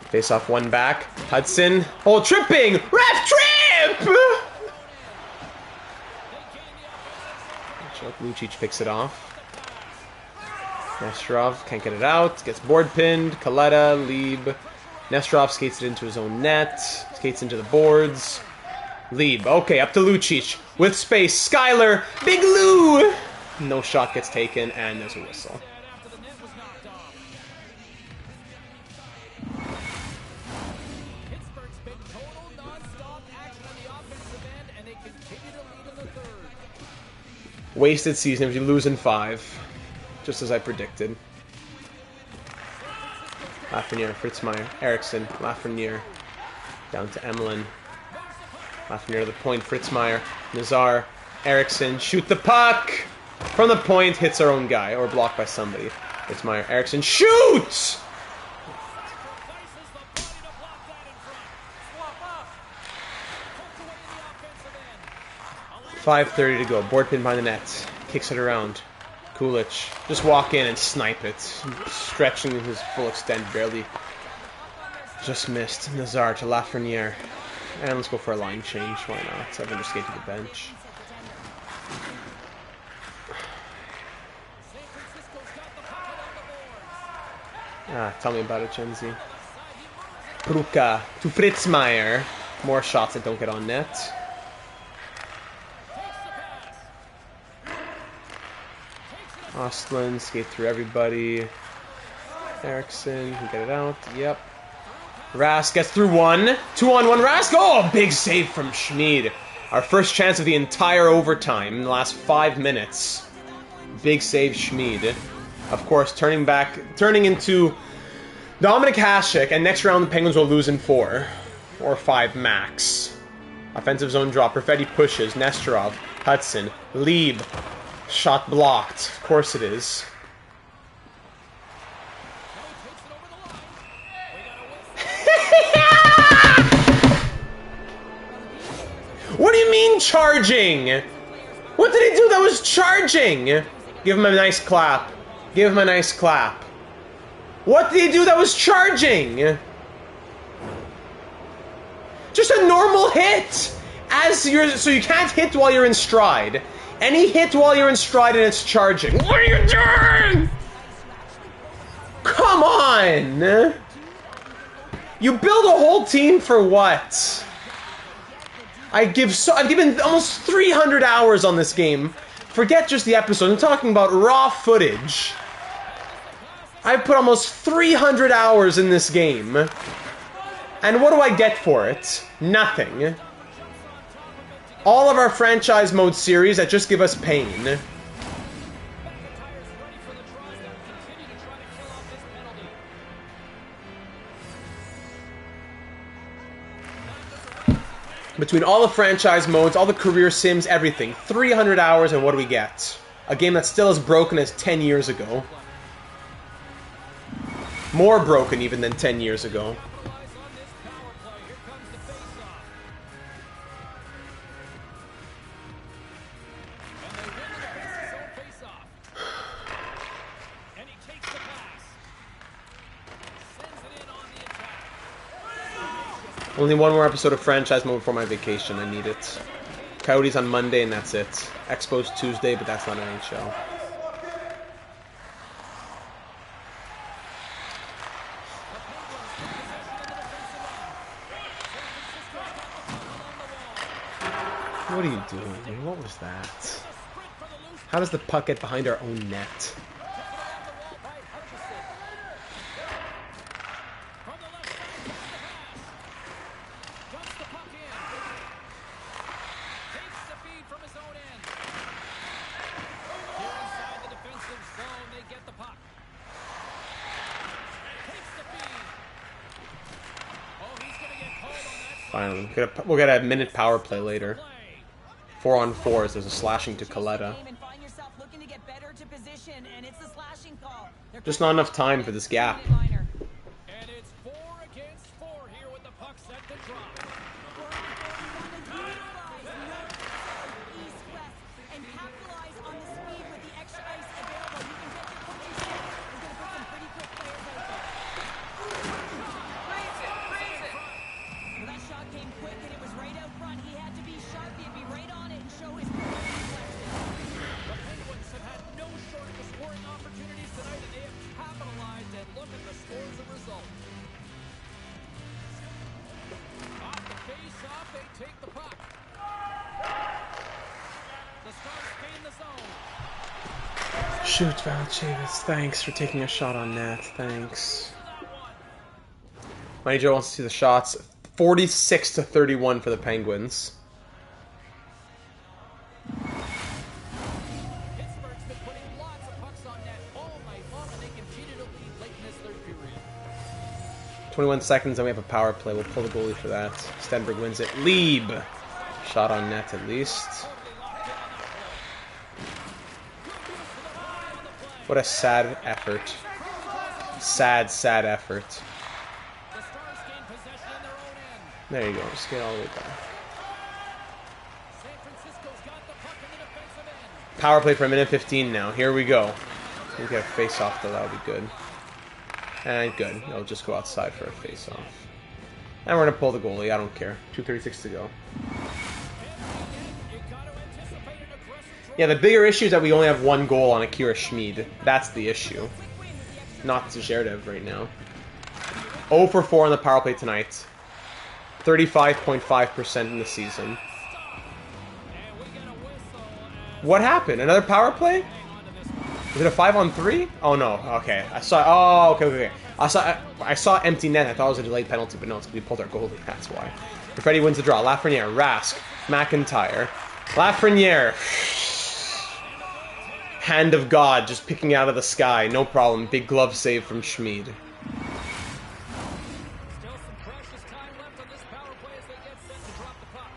Face off one back. Hudson. Oh, tripping! Ref trip! Lucic picks it off. Nesterov can't get it out. Gets board pinned. Kaleta, Lieb. Nesterov skates it into his own net. Skates into the boards. Lieb. Okay, up to Lucic. With space. Skyler. Big Lou! No shot gets taken, and there's a whistle. Wasted season if you lose in 5. Just as I predicted. Lafreniere, Fritzmeier, Eriksson, Lafreniere. Down to Emelin. Lafreniere to the point, Fritzmeier. Nazar, Eriksson, shoot the puck! From the point, hits our own guy, or blocked by somebody. It's Meyer. Eriksson shoots! 5:30 to go. Board pin behind the net. Kicks it around. Kulich. Just walk in and snipe it. Stretching his full extent, barely. Just missed. Nazar to Lafreniere. And let's go for a line change. Why not? Everyone just get to the bench. Tell me about it, Chenzi. Pruka to Fritzmeier. More shots that don't get on net. Ostlund, skate through everybody. Eriksson can get it out. Yep. Rask gets through one. 2-on-1 Rask. Oh, big save from Schmid. Our first chance of the entire overtime in the last 5 minutes. Big save Schmid. Of course, turning into Dominic Hasek, and next round the Penguins will lose in 4 or 5 max. Offensive zone drop. Perfetti pushes. Nesterov, Hudson, Lieb. Shot blocked. Of course it is. What do you mean charging? What did he do that was charging? Give him a nice clap. Give him a nice clap. What did he do that was charging? Just a normal hit. So you can't hit while you're in stride. Any hit while you're in stride and it's charging. What are you doing? Come on. You build a whole team for what? I've given almost 300 hours on this game. Forget just the episode. I'm talking about raw footage. I've put almost 300 hours in this game. And what do I get for it? Nothing. All of our franchise mode series that just give us pain. Between all the franchise modes, all the career sims, everything. 300 hours, and what do we get? A game that's still as broken as 10 years ago. More broken even than 10 years ago. Only one more episode of franchise mode before my vacation. I need it. Coyotes on Monday, and that's it. Expos Tuesday, but that's not NHL. What are you doing, dude? What was that? How does the puck get behind our own net? Finally, we'll get a minute power play later. 4-on-4s. There's a slashing to Coletta. Just not enough time for this gap. And it's 4 against 4 here with the puck set to drop. And capitalize on the speed with the extra ice available. You can get the coaching set. We're going to put some pretty quick players out there. Well, that shot came quick and it was right out front. He had to be sharp. He'd be right on it and show his The Penguins have had no shortage of scoring opportunities tonight, and they have capitalized, and look at the score as a result. Off the face-off, they take the puck. The Stars gain the zone. Shoot, Valanciunas. Thanks for taking a shot on net. Thanks. Mighty Joe wants to see the shots. 46-31 for the Penguins. Pittsburgh's been putting lots of pucks on net all night long, and they continue to lead late in this third period. 21 seconds, and we have a power play. We'll pull the goalie for that. Stenberg wins it. Lieb. Shot on net, at least. What a sad effort. Sad, sad effort. The Stars gain possession in their own end. There you go. Just get all the way back. San Francisco's got the puck in the defensive end. Power play for a minute 15 now. Here we go. We get a face-off, though. That'll be good. And good. It'll just go outside for a face-off. And we're going to pull the goalie. I don't care. 2:36 to go. Yeah, the bigger issue is that we only have one goal on Akira Schmid. That's the issue. Not Zherdev right now. 0 for 4 on the power play tonight. 35.5% in the season. What happened? Another power play? Was it a 5-on-3? Oh no. Okay. I saw. Oh, okay. I saw empty net. I thought it was a delayed penalty, but no, it's because we pulled our goalie. That's why. Freddie wins the draw. Lafreniere, Rask, McIntyre, Lafreniere. Hand of God, just picking out of the sky. No problem. Big glove save from Schmid. Still some precious time left on this power play as they get set to drop the puck.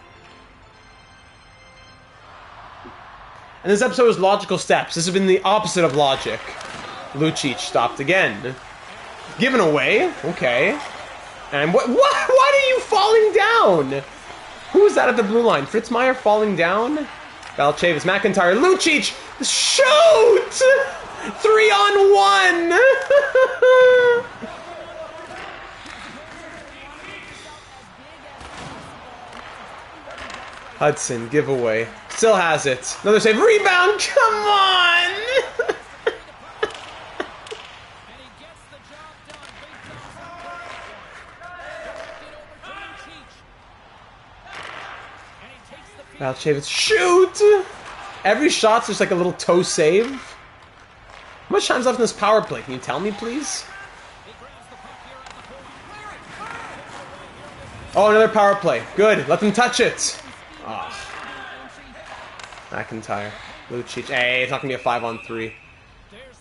And this episode is logical steps. This has been the opposite of logic. Lucic stopped again. Given away. Okay. And what? Why are you falling down? Who was that at the blue line? Fritz Meyer falling down? Valchavis, McIntyre, Lucic, shoot! 3-on-1! Hudson, giveaway. Still has it. Another save. Rebound! Come on! And he gets the job done. Big Johnson directed over to Lucic. And he takes the feed. Valchavis, shoot! Every shot's just like a little toe save. How much time's left in this power play? Can you tell me, please? He grabs the puck here at the point. Oh, another power play. Good. Let them touch it. Oh. McIntyre. Lucic. Hey, it's not going to be a 5-on-3. There's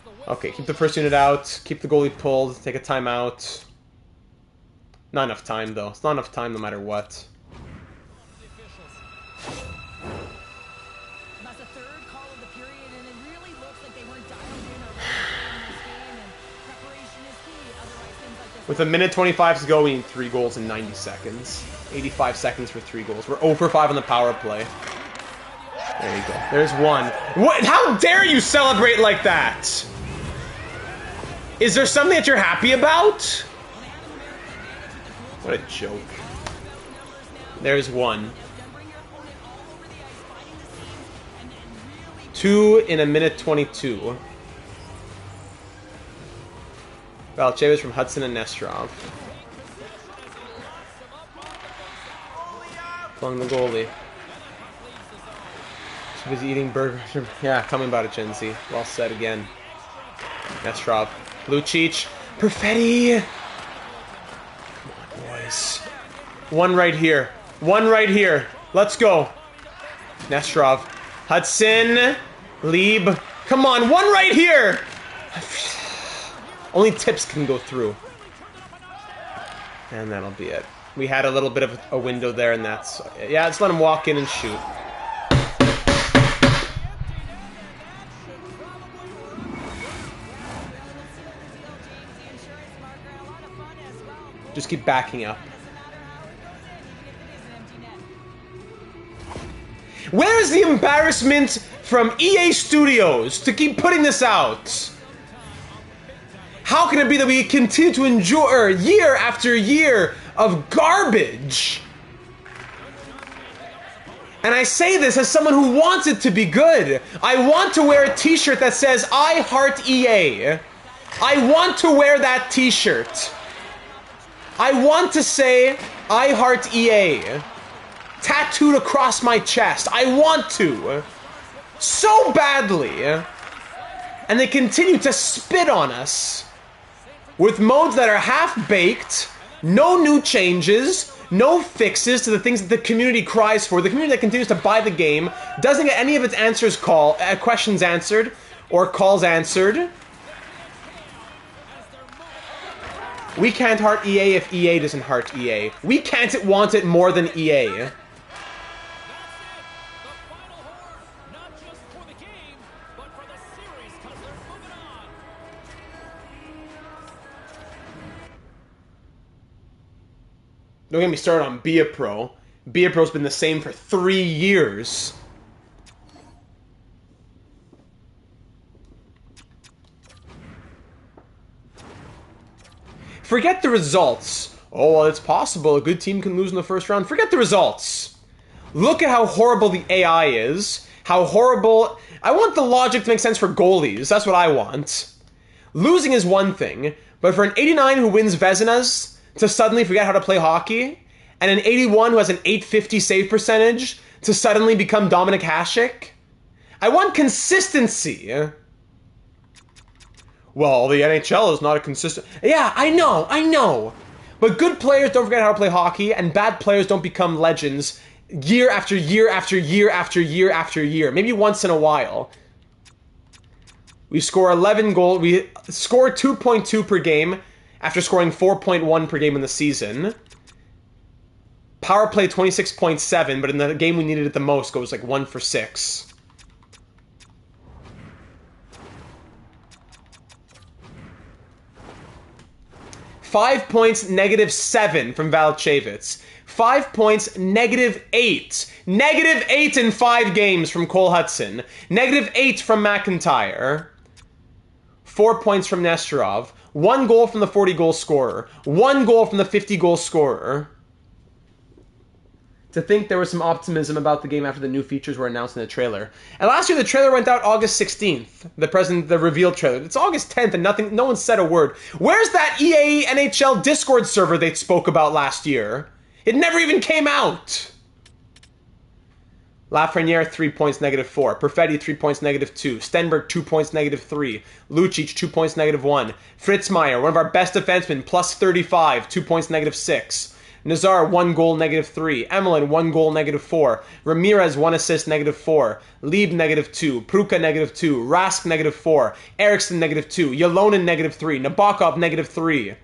the whistle. Okay, keep the first unit out. Keep the goalie pulled. Take a timeout. Not enough time, though. It's not enough time no matter what. The officials. That's the third call of the period, and it really looks like they weren't dialed in or ready in this game, and preparation is key. Otherwise, things like this. With a minute 25 to go, we need 3 goals in 90 seconds. 85 seconds for 3 goals. We're 0 for 5 on the power play. There you go. There's one. What? How dare you celebrate like that? Is there something that you're happy about? What a joke. There's one. 2 in a minute 22. Valchavis from Hudson and Nesterov. Pulling the goalie. She was eating burgers. Yeah, tell me about it, Gen Z. Well said again. Nesterov. Lucic. Perfetti! Come on, boys. One right here. One right here. Let's go. Nesterov. Hudson. Lieb. Come on, one right here! Only tips can go through. And that'll be it. We had a little bit of a window there, and that's... Yeah, just let him walk in and shoot. Just keep backing up. Where's the embarrassment from EA Studios to keep putting this out? How can it be that we continue to endure year after year of garbage? And I say this as someone who wants it to be good. I want to wear a t-shirt that says, I heart EA. I want to wear that t-shirt. I want to say, I heart EA. Tattooed across my chest. I want to. So badly. And they continue to spit on us. With modes that are half-baked, no new changes, no fixes to the things that the community cries for. The community that continues to buy the game, doesn't get any of its questions answered, or calls answered. We can't heart EA if EA doesn't heart EA. We can't want it more than EA. Don't get me started on Be a Pro. Be a Pro's been the same for 3 years. Forget the results. Oh, well, it's possible. A good team can lose in the first round. Forget the results. Look at how horrible the AI is. How horrible... I want the logic to make sense for goalies. That's what I want. Losing is one thing, but for an 89 who wins Vezinas to suddenly forget how to play hockey, and an 81 who has an 850 save percentage to suddenly become Dominik Hasek, I want consistency. Well, the NHL is not a consistent... Yeah, I know. But good players don't forget how to play hockey, and bad players don't become legends year after year after year after year after year. Maybe once in a while. We score 11 goals. We score 2.2 per game after scoring 4.1 per game in the season. Power play 26.7, but in the game we needed it the most, goes like 1 for 6. -5 -7 from Valchevitz. 5 points, -8. -8 in 5 games from Cole Hudson. -8 from McIntyre. 4 points from Nesterov. 1 goal from the 40-goal scorer. 1 goal from the 50-goal scorer. To think there was some optimism about the game after the new features were announced in the trailer. And last year the trailer went out August 16th. The reveal trailer. It's August 10th and no one said a word. Where's that EA NHL Discord server they spoke about last year? It never even came out. Lafreniere, 3 points, -4. Perfetti, 3 points, -2. Stenberg, 2 points, -3. Lucic, 2 points, -1. Fritzmeier, one of our best defensemen, +35, 2 points, -6. Nazar, 1 goal, -3. Emelin, 1 goal, -4. Ramirez, 1 assist, -4. Lieb, -2. Pruka, -2. Rask, -4. Eriksson, -2. Yalonen, -3. Nabokov, -3.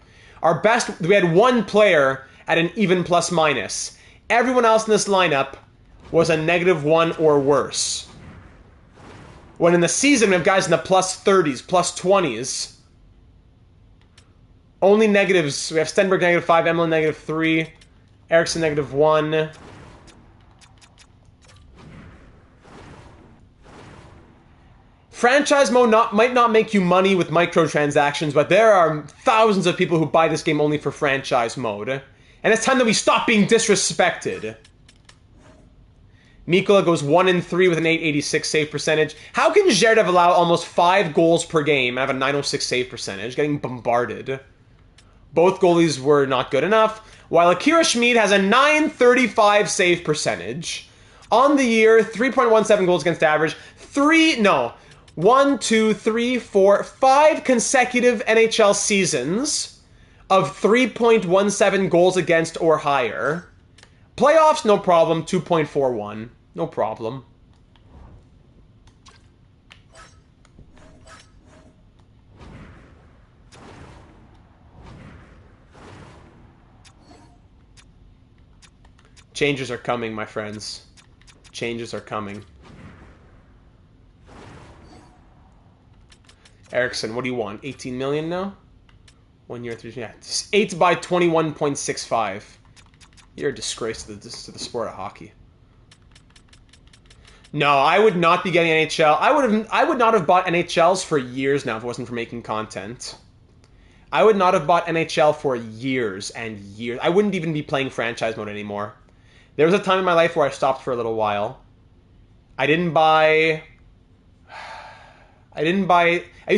Our best, we had 1 player at an even plus-minus. Everyone else in this lineup was a -1 or worse. When in the season we have guys in the +30s, +20s. Only negatives. We have Stenberg -5, Emelin -3, Eriksson -1. Franchise mode might not make you money with microtransactions, but there are thousands of people who buy this game only for franchise mode. And it's time that we stop being disrespected. Mikkola goes 1-3 with an 886 save percentage. How can Zherdev allow almost 5 goals per game and have a 906 save percentage? Getting bombarded. Both goalies were not good enough, while Akira Schmid has a 935 save percentage. On the year, 3.17 goals against average. 5 consecutive NHL seasons of 3.17 goals against or higher. Playoffs, no problem, 2.41. No problem. Changes are coming, my friends. Changes are coming. Eriksson, what do you want? 18 million now? 1 year, 3... Yeah, 8 by 21.65. You're a disgrace to the sport of hockey. No, I would not be getting NHL. I would not have bought NHLs for years now if it wasn't for making content. I would not have bought NHL for years and years. I wouldn't even be playing franchise mode anymore. There was a time in my life where I stopped for a little while. I used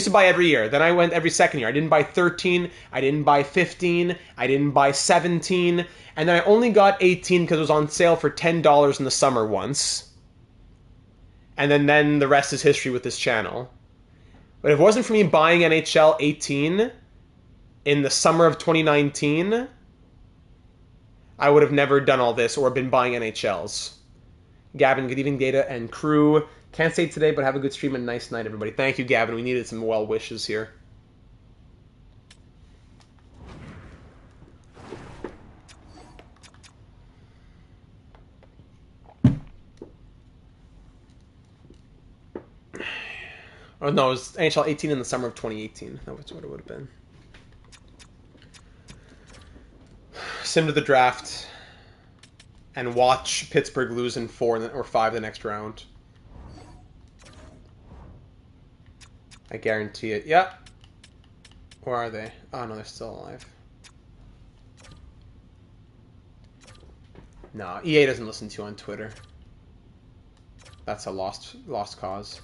to buy every year. Then I went every second year. I didn't buy 13. I didn't buy 15. I didn't buy 17. And then I only got 18 because it was on sale for $10 in the summer once. And then the rest is history with this channel. But if it wasn't for me buying NHL 18 in the summer of 2019, I would have never done all this or been buying NHLs. Gavin, good evening, Data and crew. Can't say today, but have a good stream and nice night, everybody. Thank you, Gavin. We needed some well wishes here. Oh, no, it was NHL 18 in the summer of 2018. That was what it would have been. sim to the draft and watch Pittsburgh lose in 4 or 5 the next round. I guarantee it. Yep. Where are they? Oh, no, they're still alive. No, EA doesn't listen to you on Twitter. That's a lost cause.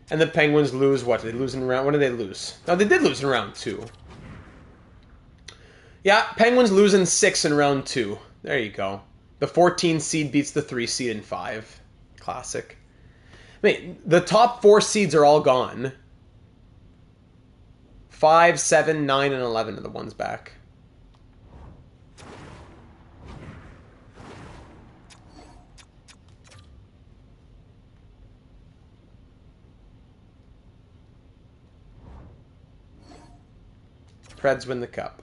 And the Penguins lose what? Did they lose in round? When did they lose? No, they did lose in round 2. Yeah, Penguins lose in 6 in round 2. There you go. The 14 seed beats the 3 seed in 5. Classic. I mean, the top 4 seeds are all gone. 5, 7, 9, and 11 are the ones back. Preds win the cup.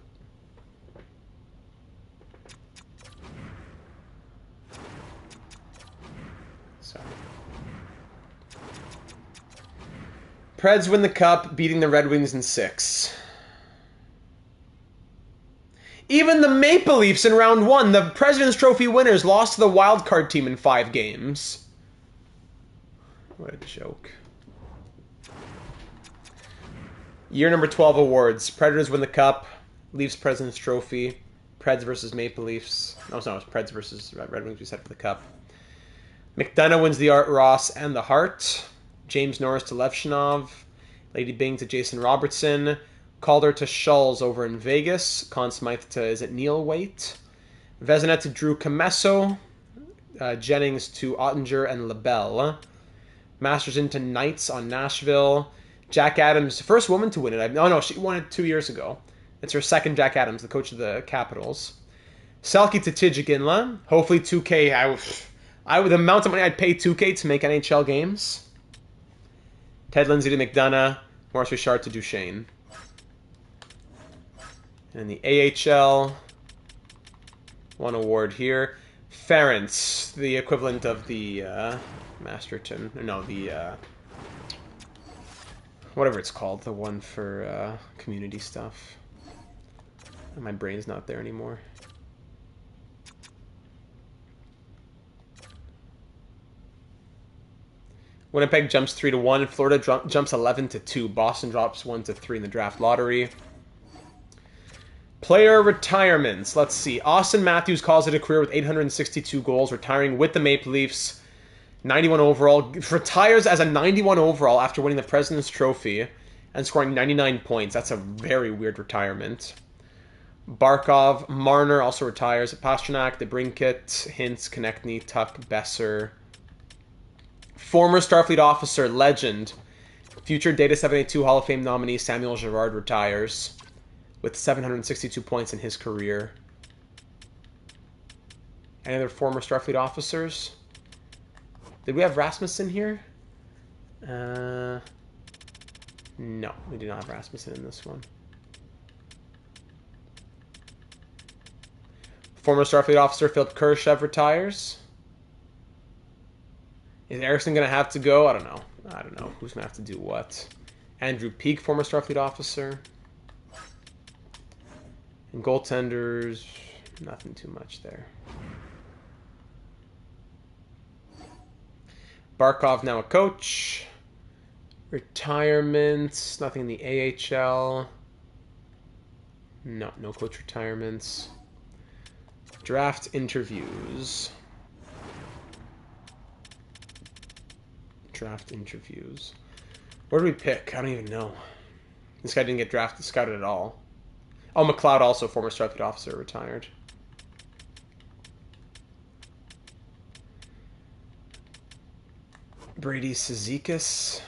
Sorry. Preds win the cup, beating the Red Wings in 6. Even the Maple Leafs in round 1, the President's Trophy winners, lost to the wild card team in 5 games. What a joke. Year number 12 awards. Predators win the cup. Leafs President's Trophy. Preds versus Maple Leafs. No, it's Preds versus Red Wings we set for the cup. McDonough wins the Art Ross and the Hart. James Norris to Levshinov. Lady Byng to Jason Robertson. Calder to Schulz over in Vegas. Conn Smythe to, is it Neil Waite? Vezina to Drew Camesso. Jennings to Ottinger and LaBelle. Masterson to Knights on Nashville. Jack Adams, first woman to win it. Oh no, she won it 2 years ago. It's her second. Jack Adams, the coach of the Capitals. Selke to Tijiginla. Hopefully 2K. I would the amount of money I'd pay 2K to make NHL games. Ted Lindsay to McDonough. Maurice Richard to Duchesne. And in the AHL, one award here. Ference, the equivalent of the Masterton. No, the whatever it's called, the one for community stuff. My brain's not there anymore. Winnipeg jumps 3-1. Florida jumps 11-2. Boston drops 1-3 in the draft lottery. Player retirements. Let's see. Austin Matthews calls it a career with 862 goals, retiring with the Maple Leafs. 91 overall. Retires as a 91 overall after winning the President's Trophy and scoring 99 points. That's a very weird retirement. Barkov. Marner also retires. Pastrnak, DeBrincat, Hintz, Konechny, Tuck, Besser. Former Starfleet officer, legend, future Data 782 Hall of Fame nominee Samuel Girard retires with 762 points in his career. Any other former Starfleet officers? Did we have Rasmussen here? No, we do not have Rasmussen in this one. Former Starfleet officer Philip Khrushchev retires. Is Erickson going to have to go? I don't know. Who's going to have to do what? Andrew Peake, former Starfleet officer. And goaltenders, nothing too much there. Barkov now a coach. Retirements, nothing in the AHL. No coach retirements. Draft interviews. Draft interviews. Where do we pick? I don't even know. This guy didn't get scouted at all. Oh, McLeod, also former Starfleet officer, retired. Brady Cizikas.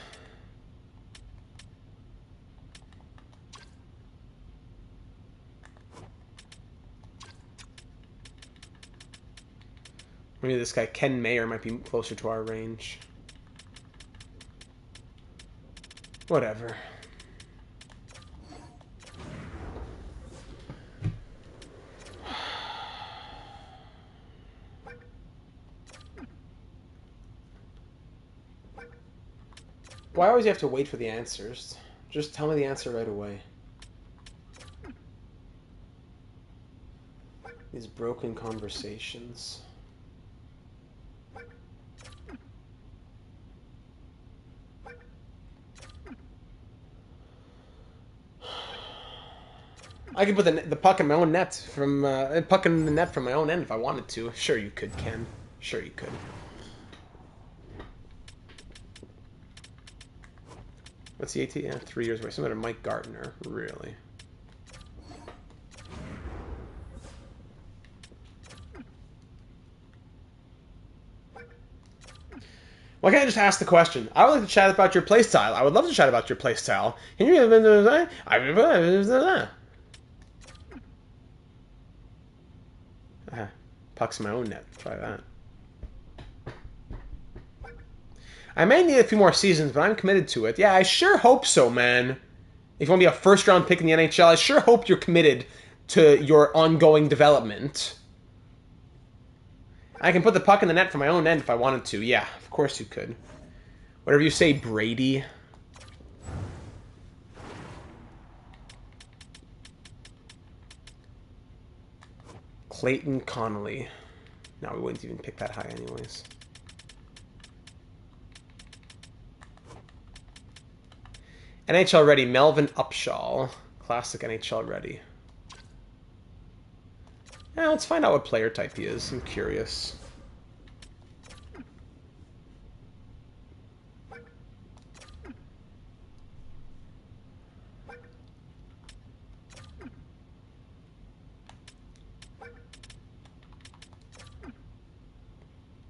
Maybe this guy, Ken Mayer, might be closer to our range. Whatever. Why always you have to wait for the answers? Just tell me the answer right away. These broken conversations. I could put the puck in my own net from puck in the net from my own end if I wanted to. Sure you could, Ken. Sure you could. What's the AT? Yeah, 3 years away. Similar to Mike Gardner, really. Why can't I just ask the question? I would like to chat about your playstyle. I would love to chat about your playstyle. Can you? Pucks in my own net. Try that. I may need a few more seasons, but I'm committed to it. Yeah, I sure hope so, man. If you want to be a first-round pick in the NHL, I sure hope you're committed to your ongoing development. I can put the puck in the net for my own end if I wanted to. Yeah, of course you could. Whatever you say, Brady. Clayton Connolly. No, we wouldn't even pick that high anyways. NHL ready, Melvin Upshaw. Classic NHL ready. Yeah, let's find out what player type he is. I'm curious.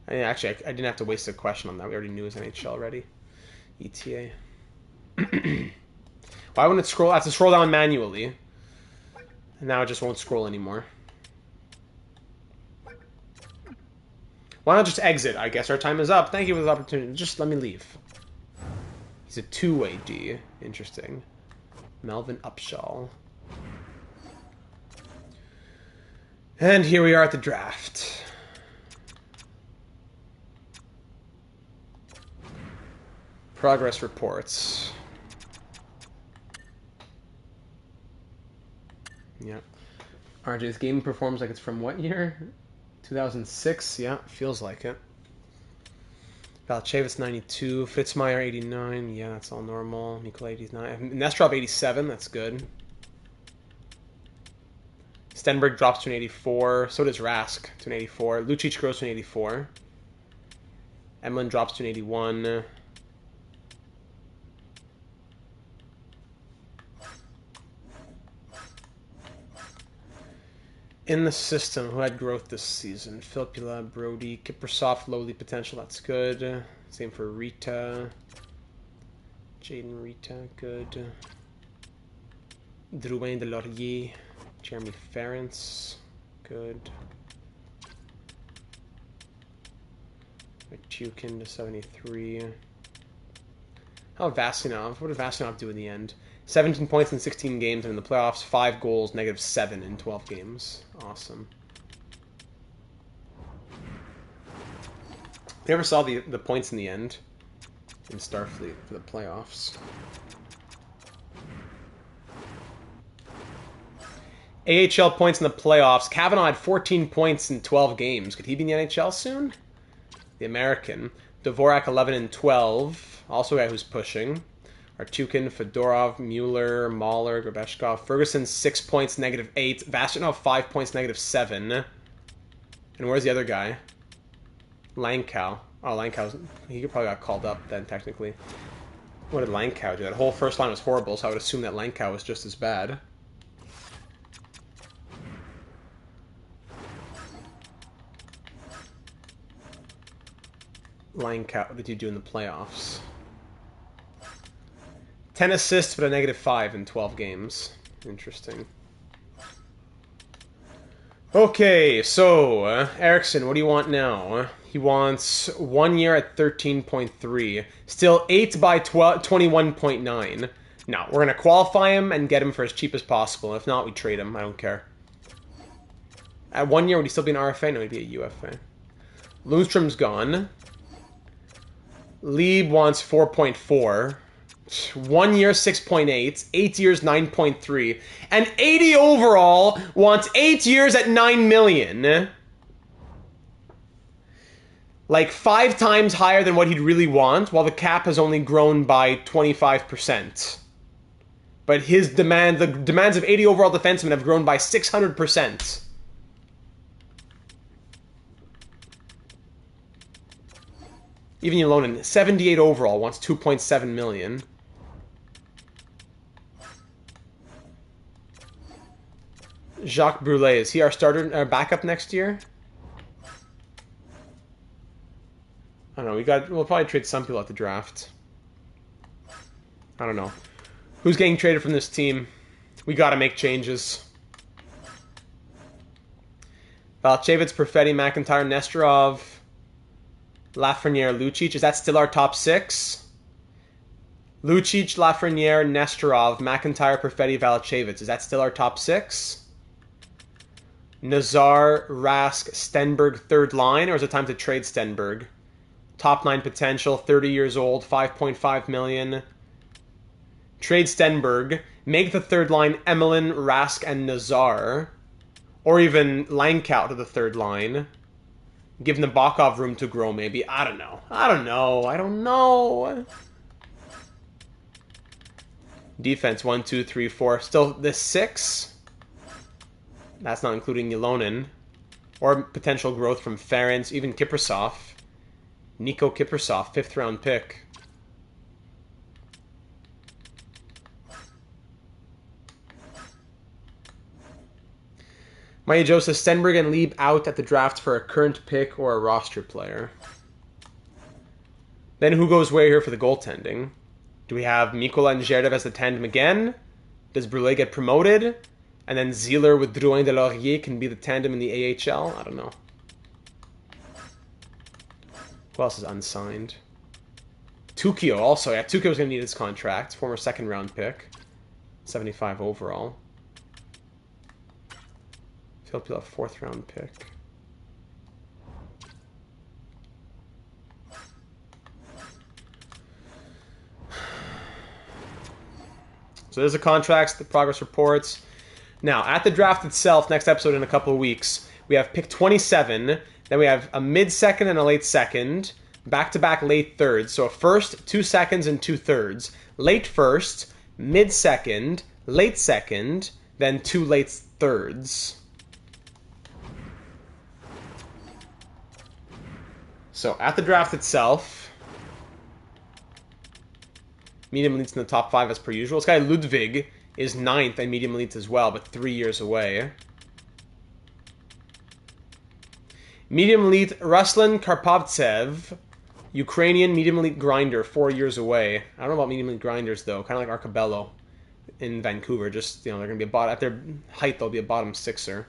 Actually, I didn't have to waste a question on that. We already knew his NHL ready. ETA. Why wouldn't it scroll? I have to scroll down manually. And now it just won't scroll anymore. Why not just exit? I guess our time is up. Thank you for the opportunity. Just let me leave. He's a two-way D. Interesting. Melvin Upshaw. And here we are at the draft. Progress reports. Yeah. RJ's game performs like it's from what year? 2006? Yeah, feels like it. Valchevitz 92, Fitzmeyer 89. Yeah, that's all normal. Mikol 89. Nestrov 87. That's good. Stenberg drops to an 84. So does Rask to an 84. Lucic grows to an 84. Emlyn drops to an 81. In the system, who had growth this season? Filppula, Brody, Kiprusoff, lowly potential, that's good. Same for Rita. Jaden Rita, good. Drouin de Laurier, Jeremy Ference, good. Tukin to 73. How Vasinov? What did Vasinov do in the end? 17 points in 16 games, and in the playoffs, 5 goals, -7 in 12 games. Awesome. You ever saw the points in the end in Starfleet for the playoffs? AHL points in the playoffs. Kavanaugh had 14 points in 12 games. Could he be in the NHL soon? The American. Dvorak 11 and 12. Also a guy who's pushing. Artukin, Fedorov, Mueller, Mahler, Grabeshkov. Ferguson, 6 points, -8. Vasinov, 5 points, -7. And where's the other guy? Langkow. Oh, Langkow. He probably got called up then, technically. What did Langkow do? That whole first line was horrible, so I would assume that Langkow was just as bad. Langkow, what did he do in the playoffs? 10 assists, but a -5 in 12 games. Interesting. Okay, so, Eriksson, what do you want now? He wants 1 year at 13.3. Still 8 by 21.9. No, we're going to qualify him and get him for as cheap as possible. If not, we trade him. I don't care. At 1 year, would he still be an RFA? No, he'd be a UFA. Lundstrom's gone. Lieb wants 4.4. 1 year 6.8, 8 years 9.3, and 80 overall wants 8 years at 9 million. Like 5 times higher than what he'd really want, while the cap has only grown by 25%. But his the demands of 80 overall defensemen have grown by 600%. Even Ylonen, 78 overall, wants 2.7 million. Jacques Brulé, is he our backup next year? I don't know. We'll probably trade some people at the draft. I don't know. Who's getting traded from this team? We got to make changes. Valchevitz, Perfetti, McIntyre, Nesterov, Lafreniere, Lucic. Is that still our top 6? Lucic, Lafreniere, Nesterov, McIntyre, Perfetti, Valchevitz. Is that still our top 6? Nazar, Rask, Stenberg, third line, or is it time to trade Stenberg? Top 9 potential, 30 years old, 5.5 million. Trade Stenberg. Make the third line Emelin, Rask, and Nazar. Or even Langkow to the third line. Give Nabokov room to grow, maybe. I don't know. Defense, 1, 2, 3, 4. Still this 6? That's not including Ylonen. Or potential growth from Ferentz, even Kiprasov. Nico Kiprasov, 5th round pick. Maya Joseph, Stenberg and Lieb out at the draft for a current pick or a roster player. Then who goes where here for the goaltending? Do we have Mikola and Zherdev as the tandem again? Does Brulé get promoted? And then Zieler with Drouin de Laurier can be the tandem in the AHL? I don't know. Who else is unsigned? Tukio also. Yeah, Tukio's going to need his contract. Former 2nd round pick. 75 overall. Philip, a 4th round pick. So there's the contracts, the progress reports. Now, at the draft itself, next episode in a couple of weeks, we have pick 27, then we have a mid-second and a late-second, back-to-back late thirds, so a first, 2 seconds, and 2 thirds. Late first, mid-second, late-second, then 2 late thirds. So, at the draft itself, medium elites in the top 5 as per usual. This guy, Ludwig, is 9th and medium elite as well, but 3 years away. Medium elite, Ruslan Karpovtsev, Ukrainian medium elite grinder, 4 years away. I don't know about medium elite grinders, though. Kind of like Arcabello in Vancouver. Just, they're going to be at their height, they'll be a bottom 6er.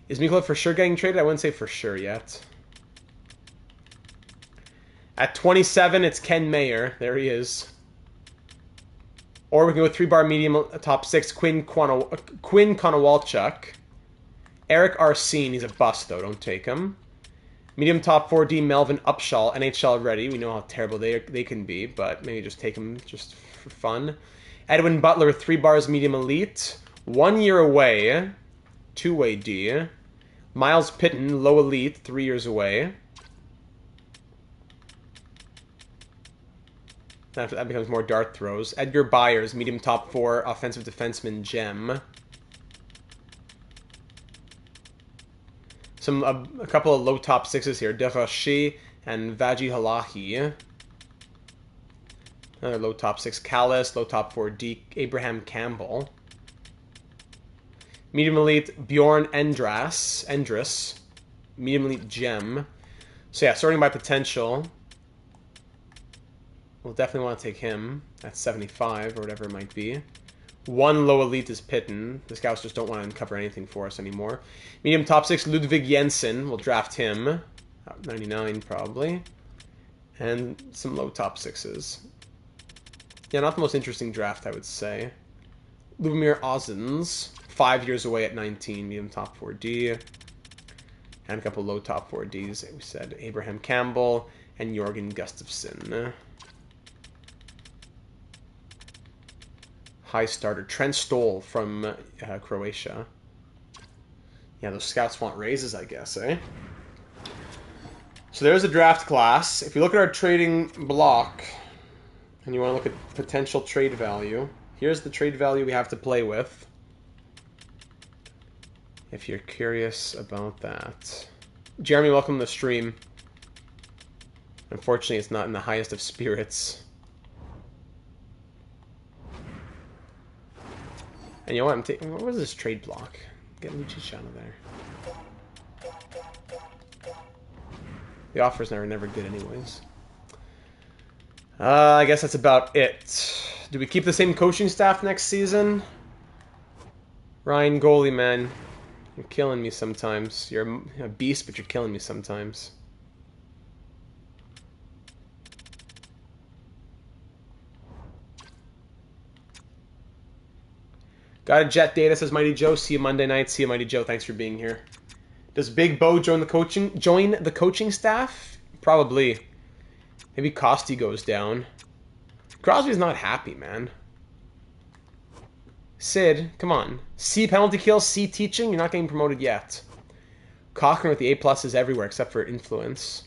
Is Mikola for sure getting traded? I wouldn't say for sure yet. At 27, it's Ken Mayer. There he is. Or we can go 3-bar medium top 6, Quinn Konowalchuk. Eric Arsene, he's a bust though, don't take him. Medium top 4D, Melvin Upshaw, NHL ready. We know how terrible they can be, but maybe just take him just for fun. Edwin Butler, 3 bars medium elite. 1 year away, 2-way D. Miles Pitton, low elite, 3 years away. That becomes more dart throws. Edgar Byers, medium top 4, offensive defenseman, gem. A couple of low top 6s here. Devashi and Vaji Halahi. Another low top 6. Callis, low top 4, D. Abraham Campbell. Medium elite, Bjorn Endress. Medium elite, gem. So yeah, sorting by potential. We'll definitely want to take him. That's 75 or whatever it might be. 1 low elite is Pitton. The scouts just don't want to uncover anything for us anymore. Medium top 6, Ludwig Jensen. We'll draft him. 99 probably. And some low top 6s. Yeah, not the most interesting draft, I would say. Lubomir Ozens. 5 years away at 19. Medium top 4D. And a couple low top 4Ds. We said Abraham Campbell and Jorgen Gustafsson. high starter. Trent Stoll from Croatia. Yeah, those scouts want raises, I guess, eh? So there's a draft class. If you look at our trading block, and you want to look at potential trade value, here's the trade value we have to play with. If you're curious about that. Jeremy, welcome to the stream. Unfortunately, it's not in the highest of spirits. And you know what? I'm taking. What was this trade block? Get Lucic out of there. The offers are never good, anyways. I guess that's about it. Do we keep the same coaching staff next season? Ryan, goalie, man. You're killing me sometimes. You're a beast, but you're killing me sometimes. Got a jet data, says Mighty Joe. See you Monday night. See you, Mighty Joe. Thanks for being here. Does Big Bo join the coaching staff? Probably. Maybe Costi goes down. Crosby's not happy, man. Sid, come on. C penalty kill, C teaching. You're not getting promoted yet. Cochran with the A+s everywhere except for influence.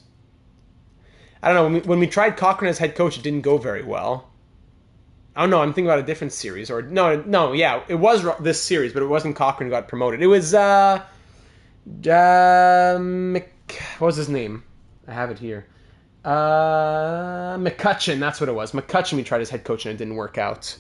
I don't know. When we tried Cochran as head coach, it didn't go very well. I don't know. I'm thinking about a different series. Or no. Yeah, it was this series, but it wasn't Cochran who got promoted. It was what was his name? I have it here. McCutcheon, that's what it was. McCutcheon, we tried as head coach and it didn't work out.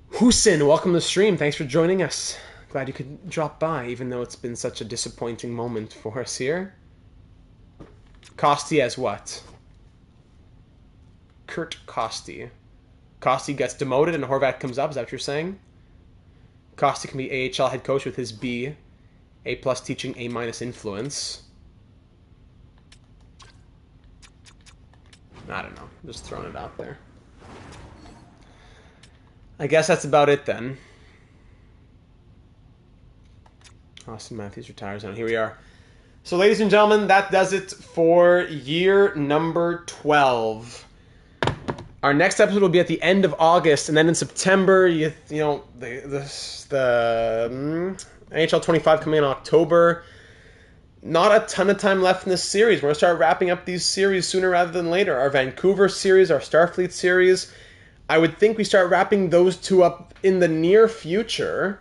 Hussein, welcome to the stream. Thanks for joining us. Glad you could drop by, even though it's been such a disappointing moment for us here. Costi as what? Kurt Costi. Costi gets demoted and Horvat comes up, is that what you're saying? Costi can be AHL head coach with his B. A+ teaching, A- influence. I don't know. Just throwing it out there. I guess that's about it then. Austin Matthews retires now. Here we are. So, ladies and gentlemen, that does it for year number 12. Our next episode will be at the end of August, and then in September, you know, the NHL 25 coming in October. Not a ton of time left in this series. We're going to start wrapping up these series sooner rather than later. Our Vancouver series, our Starfleet series. I would think we start wrapping those two up in the near future,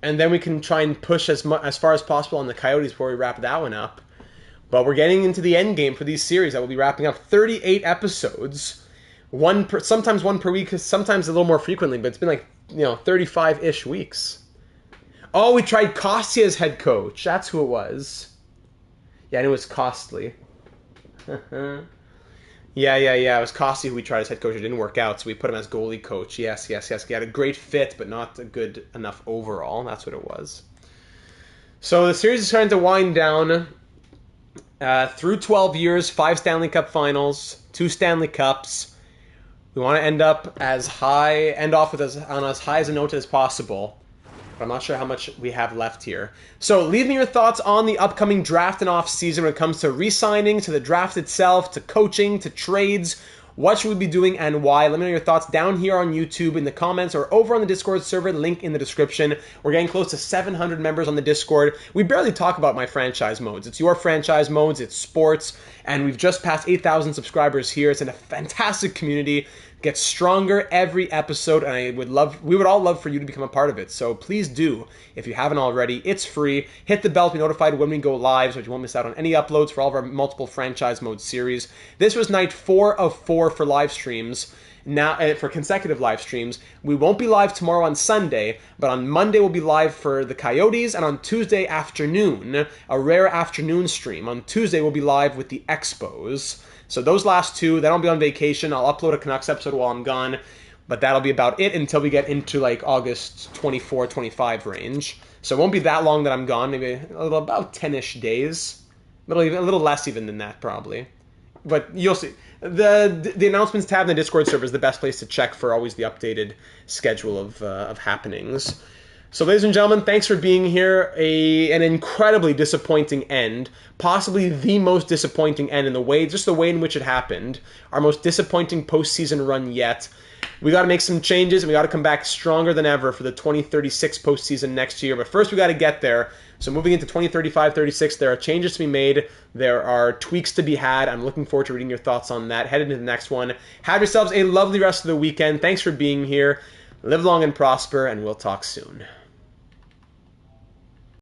and then we can try and push as far as possible on the Coyotes before we wrap that one up. But we're getting into the end game for these series. I will be wrapping up 38 episodes. Sometimes one per week, sometimes a little more frequently, but it's been like, 35-ish weeks. Oh, we tried Costi as head coach. That's who it was. Yeah, and it was costly. Yeah. It was Costi who we tried as head coach. It didn't work out, so we put him as goalie coach. Yes. He had a great fit, but not a good enough overall. That's what it was. So the series is starting to wind down. Through 12 years, 5 Stanley Cup finals, 2 Stanley Cups. We want to end off with on as high as a note as possible. But I'm not sure how much we have left here. So leave me your thoughts on the upcoming draft and off season when it comes to re-signing, to the draft itself, to coaching, to trades. What should we be doing and why? Let me know your thoughts down here on YouTube in the comments or over on the Discord server, link in the description. We're getting close to 700 members on the Discord. We barely talk about my franchise modes. It's your franchise modes, it's sports, and we've just passed 8,000 subscribers here. It's in a fantastic community. Gets stronger every episode, and we would all love for you to become a part of it. So please do, if you haven't already. It's free. Hit the bell to be notified when we go live so that you won't miss out on any uploads for all of our multiple franchise mode series. This was night 4 of 4 for live streams. Now, for consecutive live streams. We won't be live tomorrow on Sunday, but on Monday we'll be live for the Coyotes, and on Tuesday afternoon, a rare afternoon stream. On Tuesday we'll be live with the Expos. So those last two, then I'll be on vacation. I'll upload a Canucks episode while I'm gone. But that'll be about it until we get into like August 24, 25 range. So it won't be that long that I'm gone. Maybe about 10-ish days. A little less even than that probably. But you'll see. The announcements tab in the Discord server is the best place to check for always the updated schedule of happenings. So, ladies and gentlemen, thanks for being here. An incredibly disappointing end, possibly the most disappointing end in the way, just the way in which it happened. Our most disappointing postseason run yet. We got to make some changes, and we got to come back stronger than ever for the 2036 postseason next year. But first, we got to get there. So, moving into 2035-36, there are changes to be made. There are tweaks to be had. I'm looking forward to reading your thoughts on that. Head into the next one. Have yourselves a lovely rest of the weekend. Thanks for being here. Live long and prosper, and we'll talk soon.